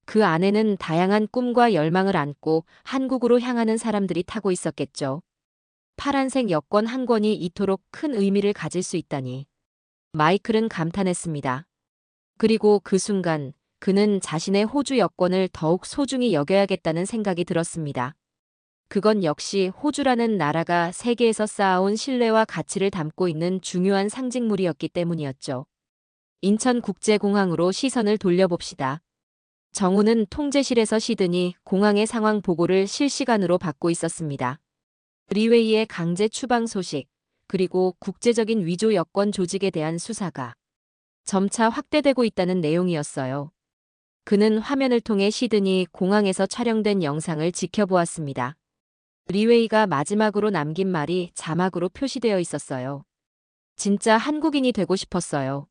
그 안에는 다양한 꿈과 열망을 안고 한국으로 향하는 사람들이 타고 있었겠죠. 파란색 여권 한 권이 이토록 큰 의미를 가질 수 있다니. 마이클은 감탄했습니다. 그리고 그 순간 그는 자신의 호주 여권을 더욱 소중히 여겨야겠다는 생각이 들었습니다. 그건 역시 호주라는 나라가 세계에서 쌓아온 신뢰와 가치를 담고 있는 중요한 상징물이었기 때문이었죠. 인천국제공항으로 시선을 돌려봅시다. 정우는 통제실에서 쉬더니 공항의 상황 보고를 실시간으로 받고 있었습니다. 리웨이의 강제 추방 소식, 그리고 국제적인 위조 여권 조직에 대한 수사가 점차 확대되고 있다는 내용이었어요. 그는 화면을 통해 시드니 공항에서 촬영된 영상을 지켜보았습니다. 리웨이가 마지막으로 남긴 말이 자막으로 표시되어 있었어요. 진짜 한국인이 되고 싶었어요.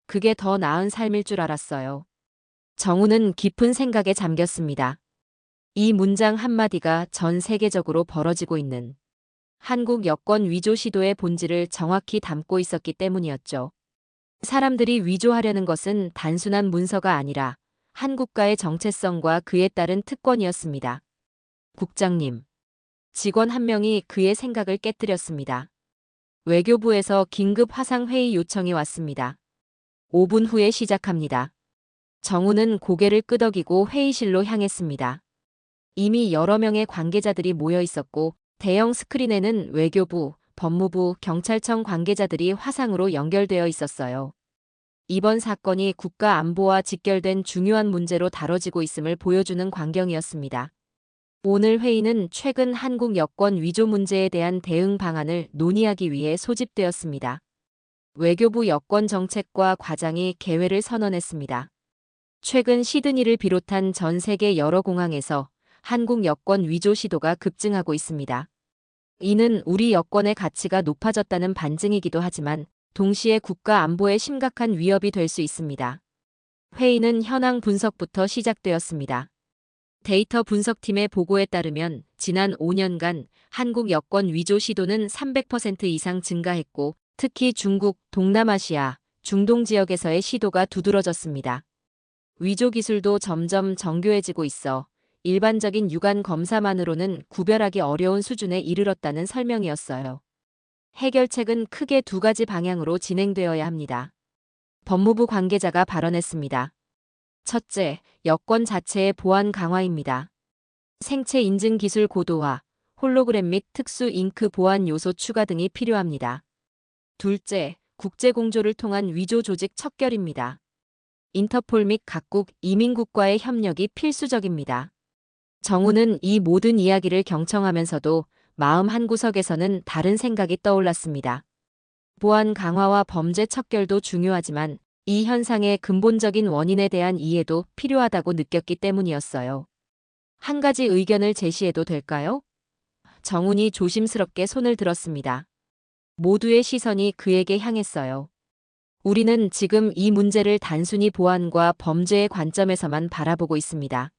그게 더 나은 삶일 줄 알았어요. 정우는 깊은 생각에 잠겼습니다. 이 문장 한마디가 전 세계적으로 벌어지고 있는 한국 여권 위조 시도의 본질을 정확히 담고 있었기 때문이었죠. 사람들이 위조하려는 것은 단순한 문서가 아니라 한 국가의 정체성과 그에 따른 특권이었습니다. 국장님. 직원 한 명이 그의 생각을 깨뜨렸습니다. 외교부에서 긴급 화상회의 요청이 왔습니다. 5분 후에 시작합니다. 정우는 고개를 끄덕이고 회의실로 향했습니다. 이미 여러 명의 관계자들이 모여 있었고 대형 스크린에는 외교부, 법무부, 경찰청 관계자들이 화상으로 연결되어 있었어요. 이번 사건이 국가 안보와 직결된 중요한 문제로 다뤄지고 있음을 보여주는 광경이었습니다. 오늘 회의는 최근 한국 여권 위조 문제에 대한 대응 방안을 논의하기 위해 소집되었습니다. 외교부 여권 정책과 과장이 개회를 선언했습니다. 최근 시드니를 비롯한 전 세계 여러 공항에서 한국 여권 위조 시도가 급증하고 있습니다. 이는 우리 여권의 가치가 높아졌다는 반증이기도 하지만 동시에 국가 안보에 심각한 위협이 될 수 있습니다. 회의는 현황 분석부터 시작되었습니다. 데이터 분석팀의 보고에 따르면 지난 5년간 한국 여권 위조 시도는 300% 이상 증가했고 특히 중국, 동남아시아, 중동 지역에서의 시도가 두드러졌습니다. 위조 기술도 점점 정교해지고 있어 일반적인 유관 검사만으로는 구별하기 어려운 수준에 이르렀다는 설명이었어요. 해결책은 크게 두 가지 방향으로 진행되어야 합니다. 법무부 관계자가 발언했습니다. 첫째, 여권 자체의 보안 강화입니다. 생체 인증 기술 고도화, 홀로그램 및 특수 잉크 보안 요소 추가 등이 필요합니다. 둘째, 국제 공조를 통한 위조 조직 척결입니다. 인터폴 및 각국 이민국과의 협력이 필수적입니다. 정우는 이 모든 이야기를 경청하면서도 마음 한구석에서는 다른 생각이 떠올랐습니다. 보안 강화와 범죄 척결도 중요하지만 이 현상의 근본적인 원인에 대한 이해도 필요하다고 느꼈기 때문이었어요. 한 가지 의견을 제시해도 될까요? 정훈이 조심스럽게 손을 들었습니다. 모두의 시선이 그에게 향했어요. 우리는 지금 이 문제를 단순히 보안과 범죄의 관점에서만 바라보고 있습니다.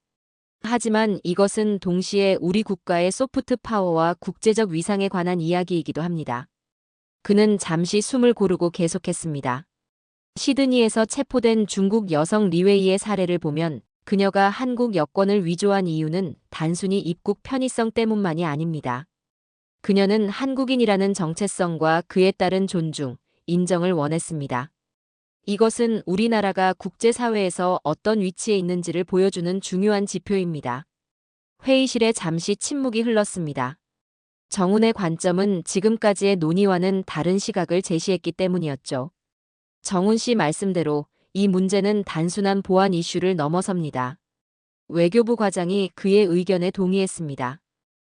하지만 이것은 동시에 우리 국가의 소프트 파워와 국제적 위상에 관한 이야기이기도 합니다. 그는 잠시 숨을 고르고 계속했습니다. 시드니에서 체포된 중국 여성 리웨이의 사례를 보면 그녀가 한국 여권을 위조한 이유는 단순히 입국 편의성 때문만이 아닙니다. 그녀는 한국인이라는 정체성과 그에 따른 존중, 인정을 원했습니다. 이것은 우리나라가 국제사회에서 어떤 위치에 있는지를 보여주는 중요한 지표입니다. 회의실에 잠시 침묵이 흘렀습니다. 정훈의 관점은 지금까지의 논의와는 다른 시각을 제시했기 때문이었죠. 정훈 씨 말씀대로 이 문제는 단순한 보안 이슈를 넘어섭니다. 외교부 과장이 그의 의견에 동의했습니다.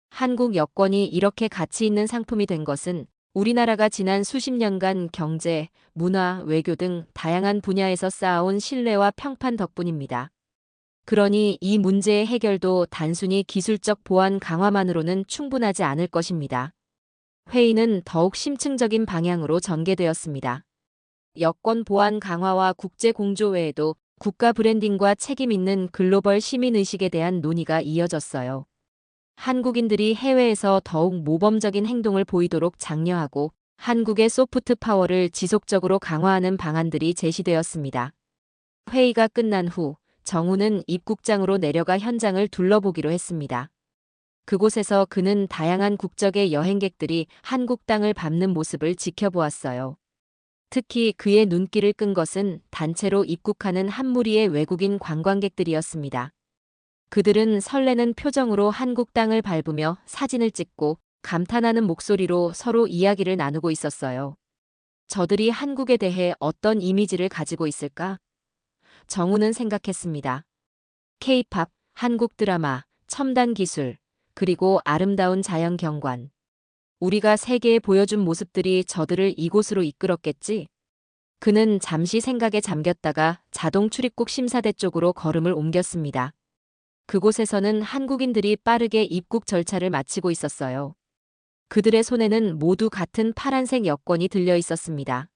한국 여권이 이렇게 가치 있는 상품이 된 것은 우리나라가 지난 수십 년간 경제, 문화, 외교 등 다양한 분야에서 쌓아온 신뢰와 평판 덕분입니다. 그러니 이 문제의 해결도 단순히 기술적 보안 강화만으로는 충분하지 않을 것입니다. 회의는 더욱 심층적인 방향으로 전개되었습니다. 여권 보안 강화와 국제 공조 외에도 국가 브랜딩과 책임 있는 글로벌 시민의식에 대한 논의가 이어졌어요. 한국인들이 해외에서 더욱 모범적인 행동을 보이도록 장려하고 한국의 소프트 파워를 지속적으로 강화하는 방안들이 제시되었습니다. 회의가 끝난 후 정우는 입국장으로 내려가 현장을 둘러보기로 했습니다. 그곳에서 그는 다양한 국적의 여행객들이 한국 땅을 밟는 모습을 지켜보았어요. 특히 그의 눈길을 끈 것은 단체로 입국하는 한 무리의 외국인 관광객들이었습니다. 그들은 설레는 표정으로 한국 땅을 밟으며 사진을 찍고 감탄하는 목소리로 서로 이야기를 나누고 있었어요. 저들이 한국에 대해 어떤 이미지를 가지고 있을까? 정우는 생각했습니다. K-팝, 한국 드라마, 첨단 기술, 그리고 아름다운 자연 경관. 우리가 세계에 보여준 모습들이 저들을 이곳으로 이끌었겠지? 그는 잠시 생각에 잠겼다가 자동 출입국 심사대 쪽으로 걸음을 옮겼습니다. 그곳에서는 한국인들이 빠르게 입국 절차를 마치고 있었어요. 그들의 손에는 모두 같은 파란색 여권이 들려 있었습니다.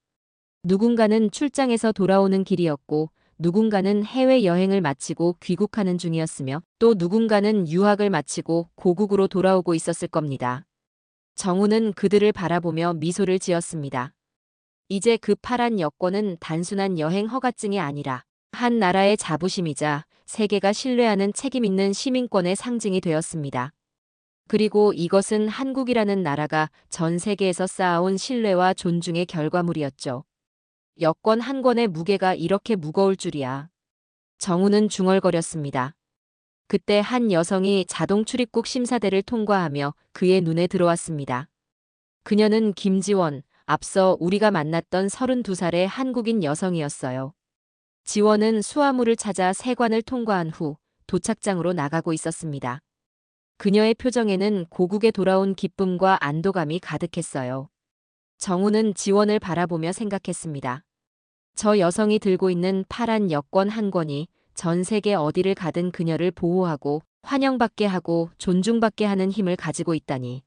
누군가는 출장에서 돌아오는 길이었고, 누군가는 해외여행을 마치고 귀국하는 중이었으며, 또 누군가는 유학을 마치고 고국으로 돌아오고 있었을 겁니다. 정우는 그들을 바라보며 미소를 지었습니다. 이제 그 파란 여권은 단순한 여행 허가증이 아니라 한 나라의 자부심이자 세계가 신뢰하는 책임 있는 시민권의 상징이 되었습니다. 그리고 이것은 한국이라는 나라가 전 세계에서 쌓아온 신뢰와 존중의 결과물이었죠. 여권 한 권의 무게가 이렇게 무거울 줄이야. 정우는 중얼거렸습니다. 그때 한 여성이 자동 출입국 심사대를 통과하며 그의 눈에 들어왔습니다. 그녀는 김지원, 앞서 우리가 만났던 32살의 한국인 여성이었어요. 지원은 수화물을 찾아 세관을 통과한 후 도착장으로 나가고 있었습니다. 그녀의 표정에는 고국에 돌아온 기쁨과 안도감이 가득했어요. 정우는 지원을 바라보며 생각했습니다. 저 여성이 들고 있는 파란 여권 한 권이 전 세계 어디를 가든 그녀를 보호하고 환영받게 하고 존중받게 하는 힘을 가지고 있다니.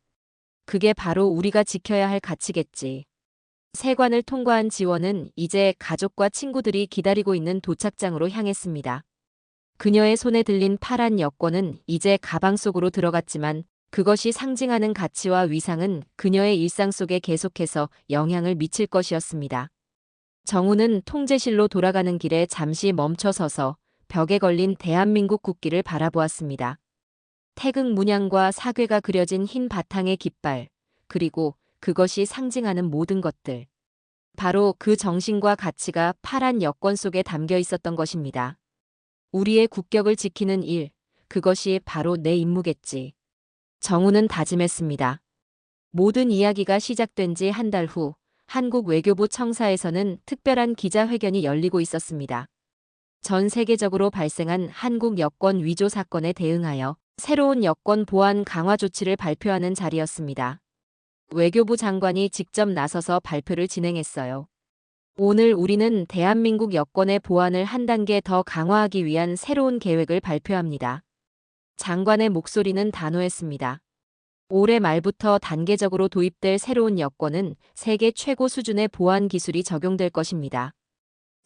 그게 바로 우리가 지켜야 할 가치겠지. 세관을 통과한 지원은 이제 가족과 친구들이 기다리고 있는 도착장으로 향했습니다. 그녀의 손에 들린 파란 여권은 이제 가방 속으로 들어갔지만 그것이 상징하는 가치와 위상은 그녀의 일상 속에 계속해서 영향을 미칠 것이었습니다. 정우는 통제실로 돌아가는 길에 잠시 멈춰 서서 벽에 걸린 대한민국 국기를 바라보았습니다. 태극 문양과 사괴가 그려진 흰 바탕의 깃발, 그리고 그것이 상징하는 모든 것들. 바로 그 정신과 가치가 파란 여권 속에 담겨 있었던 것입니다. 우리의 국격을 지키는 일, 그것이 바로 내 임무겠지. 정우는 다짐했습니다. 모든 이야기가 시작된 지 한 달 후, 한국 외교부 청사에서는 특별한 기자회견이 열리고 있었습니다. 전 세계적으로 발생한 한국 여권 위조 사건에 대응하여 새로운 여권 보안 강화 조치를 발표하는 자리였습니다. 외교부 장관이 직접 나서서 발표를 진행했어요. 오늘 우리는 대한민국 여권의 보안을 한 단계 더 강화하기 위한 새로운 계획을 발표합니다. 장관의 목소리는 단호했습니다. 올해 말부터 단계적으로 도입될 새로운 여권은 세계 최고 수준의 보안 기술이 적용될 것입니다.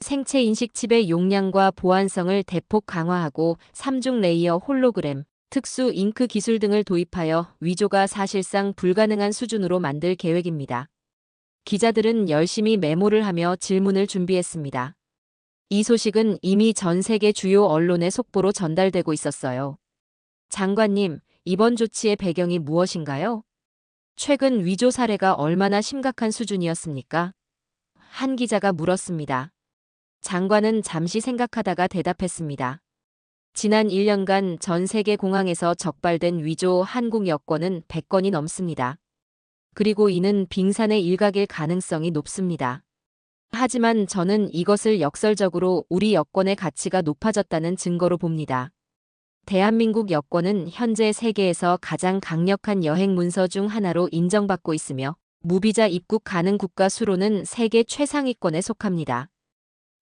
생체 인식 칩의 용량과 보안성을 대폭 강화하고 3중 레이어 홀로그램, 특수 잉크 기술 등을 도입하여 위조가 사실상 불가능한 수준으로 만들 계획입니다. 기자들은 열심히 메모를 하며 질문을 준비했습니다. 이 소식은 이미 전 세계 주요 언론의 속보로 전달되고 있었어요. 장관님, 이번 조치의 배경이 무엇인가요? 최근 위조 사례가 얼마나 심각한 수준이었습니까? 한 기자가 물었습니다. 장관은 잠시 생각하다가 대답했습니다. 지난 1년간 전 세계 공항에서 적발된 위조 한국 여권은 100건이 넘습니다. 그리고 이는 빙산의 일각일 가능성이 높습니다. 하지만 저는 이것을 역설적으로 우리 여권의 가치가 높아졌다는 증거로 봅니다. 대한민국 여권은 현재 세계에서 가장 강력한 여행 문서 중 하나로 인정받고 있으며 무비자 입국 가능 국가 수로는 세계 최상위권에 속합니다.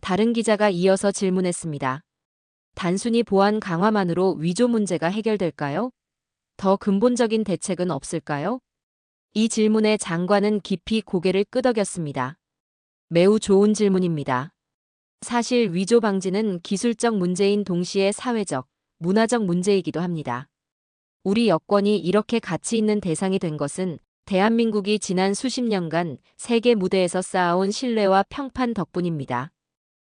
다른 기자가 이어서 질문했습니다. 단순히 보안 강화만으로 위조 문제가 해결될까요? 더 근본적인 대책은 없을까요? 이 질문에 장관은 깊이 고개를 끄덕였습니다. 매우 좋은 질문입니다. 사실 위조 방지는 기술적 문제인 동시에 사회적, 문화적 문제이기도 합니다. 우리 여권이 이렇게 가치 있는 대상이 된 것은 대한민국이 지난 수십 년간 세계 무대에서 쌓아온 신뢰와 평판 덕분입니다.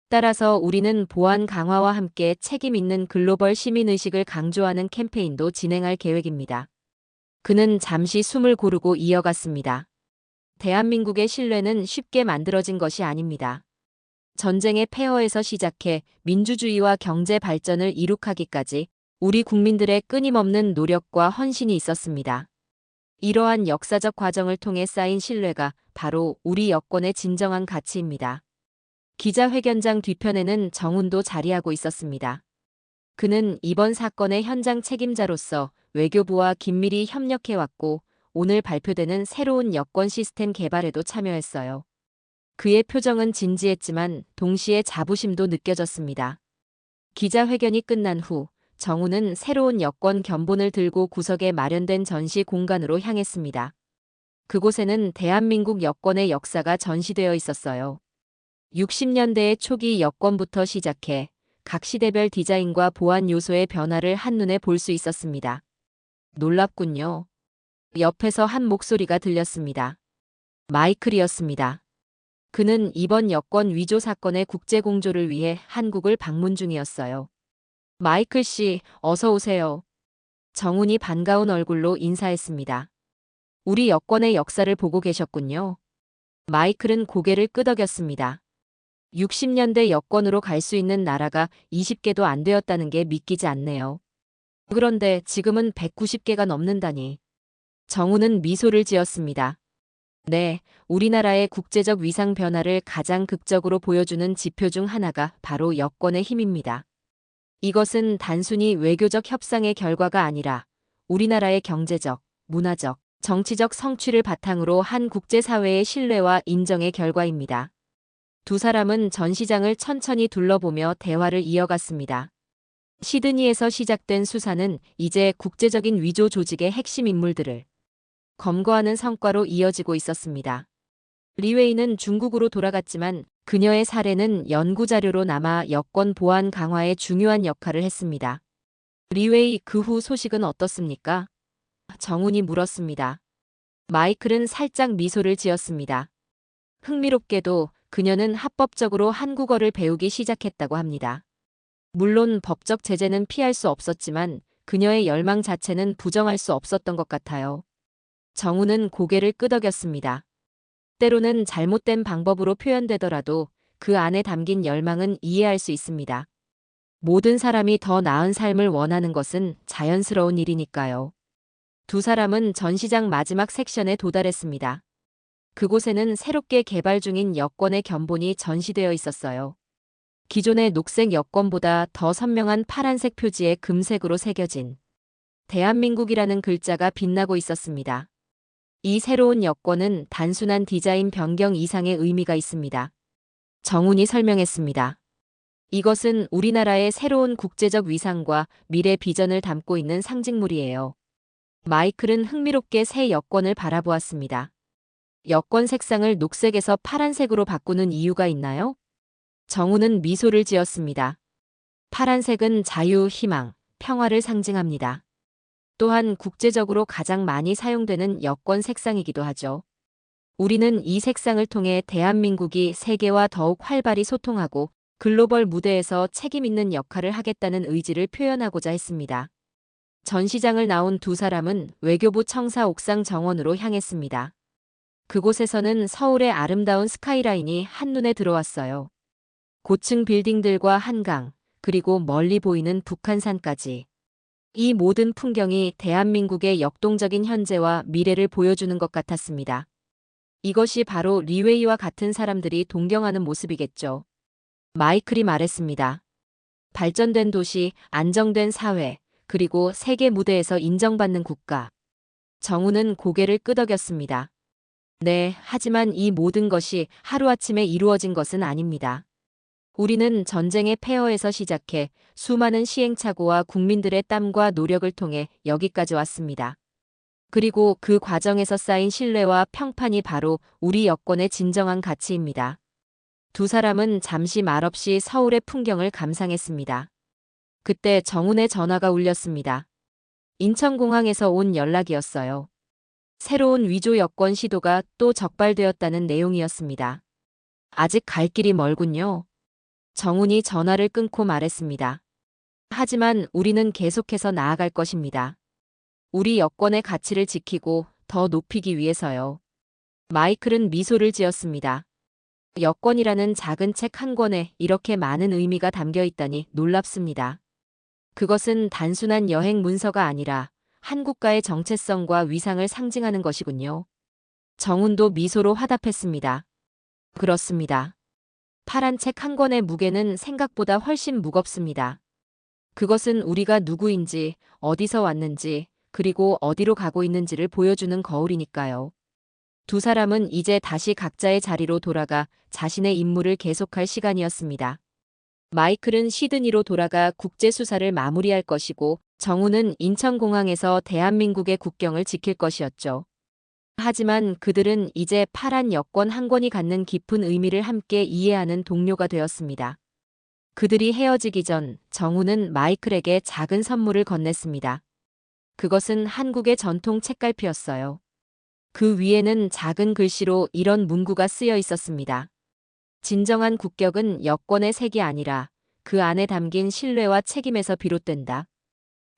따라서 우리는 보안 강화와 함께 책임 있는 글로벌 시민의식을 강조하는 캠페인도 진행할 계획입니다. 그는 잠시 숨을 고르고 이어갔습니다. 대한민국의 신뢰는 쉽게 만들어진 것이 아닙니다. 전쟁의 폐허에서 시작해 민주주의와 경제 발전을 이룩하기까지 우리 국민들의 끊임없는 노력과 헌신이 있었습니다. 이러한 역사적 과정을 통해 쌓인 신뢰가 바로 우리 여권의 진정한 가치입니다. 기자회견장 뒤편에는 정훈도 자리하고 있었습니다. 그는 이번 사건의 현장 책임자로서 외교부와 긴밀히 협력해왔고 오늘 발표되는 새로운 여권 시스템 개발에도 참여했어요. 그의 표정은 진지했지만 동시에 자부심도 느껴졌습니다. 기자회견이 끝난 후 정우는 새로운 여권 견본을 들고 구석에 마련된 전시 공간으로 향했습니다. 그곳에는 대한민국 여권의 역사가 전시되어 있었어요. 60년대의 초기 여권부터 시작해 각 시대별 디자인과 보안 요소의 변화를 한눈에 볼 수 있었습니다. 놀랍군요. 옆에서 한 목소리가 들렸습니다. 마이클이었습니다. 그는 이번 여권 위조 사건의 국제 공조를 위해 한국을 방문 중이었어요. 마이클 씨, 어서 오세요. 정훈이 반가운 얼굴로 인사했습니다. 우리 여권의 역사를 보고 계셨군요. 마이클은 고개를 끄덕였습니다. 60년대 여권으로 갈 수 있는 나라가 20개도 안 되었다는 게 믿기지 않네요. 그런데 지금은 190개가 넘는다니. 정훈은 미소를 지었습니다. 네, 우리나라의 국제적 위상 변화를 가장 극적으로 보여주는 지표 중 하나가 바로 여권의 힘입니다. 이것은 단순히 외교적 협상의 결과가 아니라 우리나라의 경제적, 문화적, 정치적 성취를 바탕으로 한 국제사회의 신뢰와 인정의 결과입니다. 두 사람은 전시장을 천천히 둘러보며 대화를 이어갔습니다. 시드니에서 시작된 수사는 이제 국제적인 위조 조직의 핵심 인물들을 검거하는 성과로 이어지고 있었습니다. 리웨이는 중국으로 돌아갔지만 그녀의 사례는 연구자료로 남아 여권 보안 강화에 중요한 역할을 했습니다. 리웨이 그 후 소식은 어떻습니까? 정훈이 물었습니다. 마이클은 살짝 미소를 지었습니다. 흥미롭게도 그녀는 합법적으로 한국어를 배우기 시작했다고 합니다. 물론 법적 제재는 피할 수 없었지만 그녀의 열망 자체는 부정할 수 없었던 것 같아요. 정우는 고개를 끄덕였습니다. 때로는 잘못된 방법으로 표현되더라도 그 안에 담긴 열망은 이해할 수 있습니다. 모든 사람이 더 나은 삶을 원하는 것은 자연스러운 일이니까요. 두 사람은 전시장 마지막 섹션에 도달했습니다. 그곳에는 새롭게 개발 중인 여권의 견본이 전시되어 있었어요. 기존의 녹색 여권보다 더 선명한 파란색 표지에 금색으로 새겨진 대한민국이라는 글자가 빛나고 있었습니다. 이 새로운 여권은 단순한 디자인 변경 이상의 의미가 있습니다. 정훈이 설명했습니다. 이것은 우리나라의 새로운 국제적 위상과 미래 비전을 담고 있는 상징물이에요. 마이클은 흥미롭게 새 여권을 바라보았습니다. 여권 색상을 녹색에서 파란색으로 바꾸는 이유가 있나요? 정훈은 미소를 지었습니다. 파란색은 자유, 희망, 평화를 상징합니다. 또한 국제적으로 가장 많이 사용되는 여권 색상이기도 하죠. 우리는 이 색상을 통해 대한민국이 세계와 더욱 활발히 소통하고 글로벌 무대에서 책임 있는 역할을 하겠다는 의지를 표현하고자 했습니다. 전시장을 나온 두 사람은 외교부 청사 옥상 정원으로 향했습니다. 그곳에서는 서울의 아름다운 스카이라인이 한눈에 들어왔어요. 고층 빌딩들과 한강, 그리고 멀리 보이는 북한산까지. 이 모든 풍경이 대한민국의 역동적인 현재와 미래를 보여주는 것 같았습니다. 이것이 바로 리웨이와 같은 사람들이 동경하는 모습이겠죠. 마이클이 말했습니다. 발전된 도시, 안정된 사회, 그리고 세계 무대에서 인정받는 국가. 정우는 고개를 끄덕였습니다. 네, 하지만 이 모든 것이 하루아침에 이루어진 것은 아닙니다. 우리는 전쟁의 폐허에서 시작해 수많은 시행착오와 국민들의 땀과 노력을 통해 여기까지 왔습니다. 그리고 그 과정에서 쌓인 신뢰와 평판이 바로 우리 여권의 진정한 가치입니다. 두 사람은 잠시 말없이 서울의 풍경을 감상했습니다. 그때 정훈의 전화가 울렸습니다. 인천공항에서 온 연락이었어요. 새로운 위조 여권 시도가 또 적발되었다는 내용이었습니다. 아직 갈 길이 멀군요. 정훈이 전화를 끊고 말했습니다. 하지만 우리는 계속해서 나아갈 것입니다. 우리 여권의 가치를 지키고 더 높이기 위해서요. 마이클은 미소를 지었습니다. 여권이라는 작은 책 한 권에 이렇게 많은 의미가 담겨 있다니 놀랍습니다. 그것은 단순한 여행 문서가 아니라 한 국가의 정체성과 위상을 상징하는 것이군요. 정훈도 미소로 화답했습니다. 그렇습니다. 파란 책 한 권의 무게는 생각보다 훨씬 무겁습니다. 그것은 우리가 누구인지, 어디서 왔는지, 그리고 어디로 가고 있는지를 보여주는 거울이니까요. 두 사람은 이제 다시 각자의 자리로 돌아가 자신의 임무를 계속할 시간이었습니다. 마이클은 시드니로 돌아가 국제수사를 마무리할 것이고 정우는 인천공항에서 대한민국의 국경을 지킬 것이었죠. 하지만 그들은 이제 파란 여권 한 권이 갖는 깊은 의미를 함께 이해하는 동료가 되었습니다. 그들이 헤어지기 전 정우는 마이클에게 작은 선물을 건넸습니다. 그것은 한국의 전통 책갈피였어요. 그 위에는 작은 글씨로 이런 문구가 쓰여 있었습니다. 진정한 국격은 여권의 색이 아니라 그 안에 담긴 신뢰와 책임에서 비롯된다.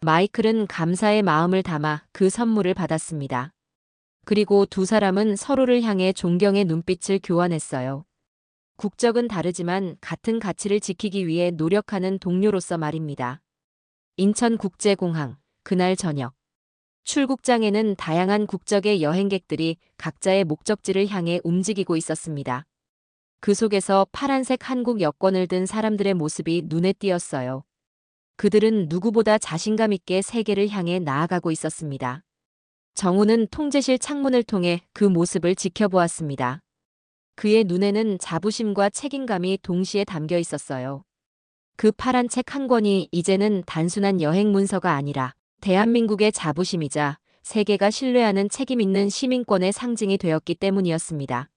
마이클은 감사의 마음을 담아 그 선물을 받았습니다. 그리고 두 사람은 서로를 향해 존경의 눈빛을 교환했어요. 국적은 다르지만 같은 가치를 지키기 위해 노력하는 동료로서 말입니다. 인천국제공항, 그날 저녁. 출국장에는 다양한 국적의 여행객들이 각자의 목적지를 향해 움직이고 있었습니다. 그 속에서 파란색 한국 여권을 든 사람들의 모습이 눈에 띄었어요. 그들은 누구보다 자신감 있게 세계를 향해 나아가고 있었습니다. 정우는 통제실 창문을 통해 그 모습을 지켜보았습니다. 그의 눈에는 자부심과 책임감이 동시에 담겨 있었어요. 그 파란 책 한 권이 이제는 단순한 여행 문서가 아니라 대한민국의 자부심이자 세계가 신뢰하는 책임 있는 시민권의 상징이 되었기 때문이었습니다.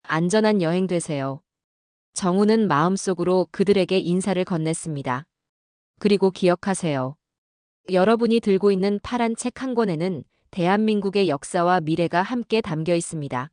안전한 여행 되세요. 정우는 마음속으로 그들에게 인사를 건넸습니다. 그리고 기억하세요. 여러분이 들고 있는 파란 책 한 권에는 대한민국의 역사와 미래가 함께 담겨 있습니다.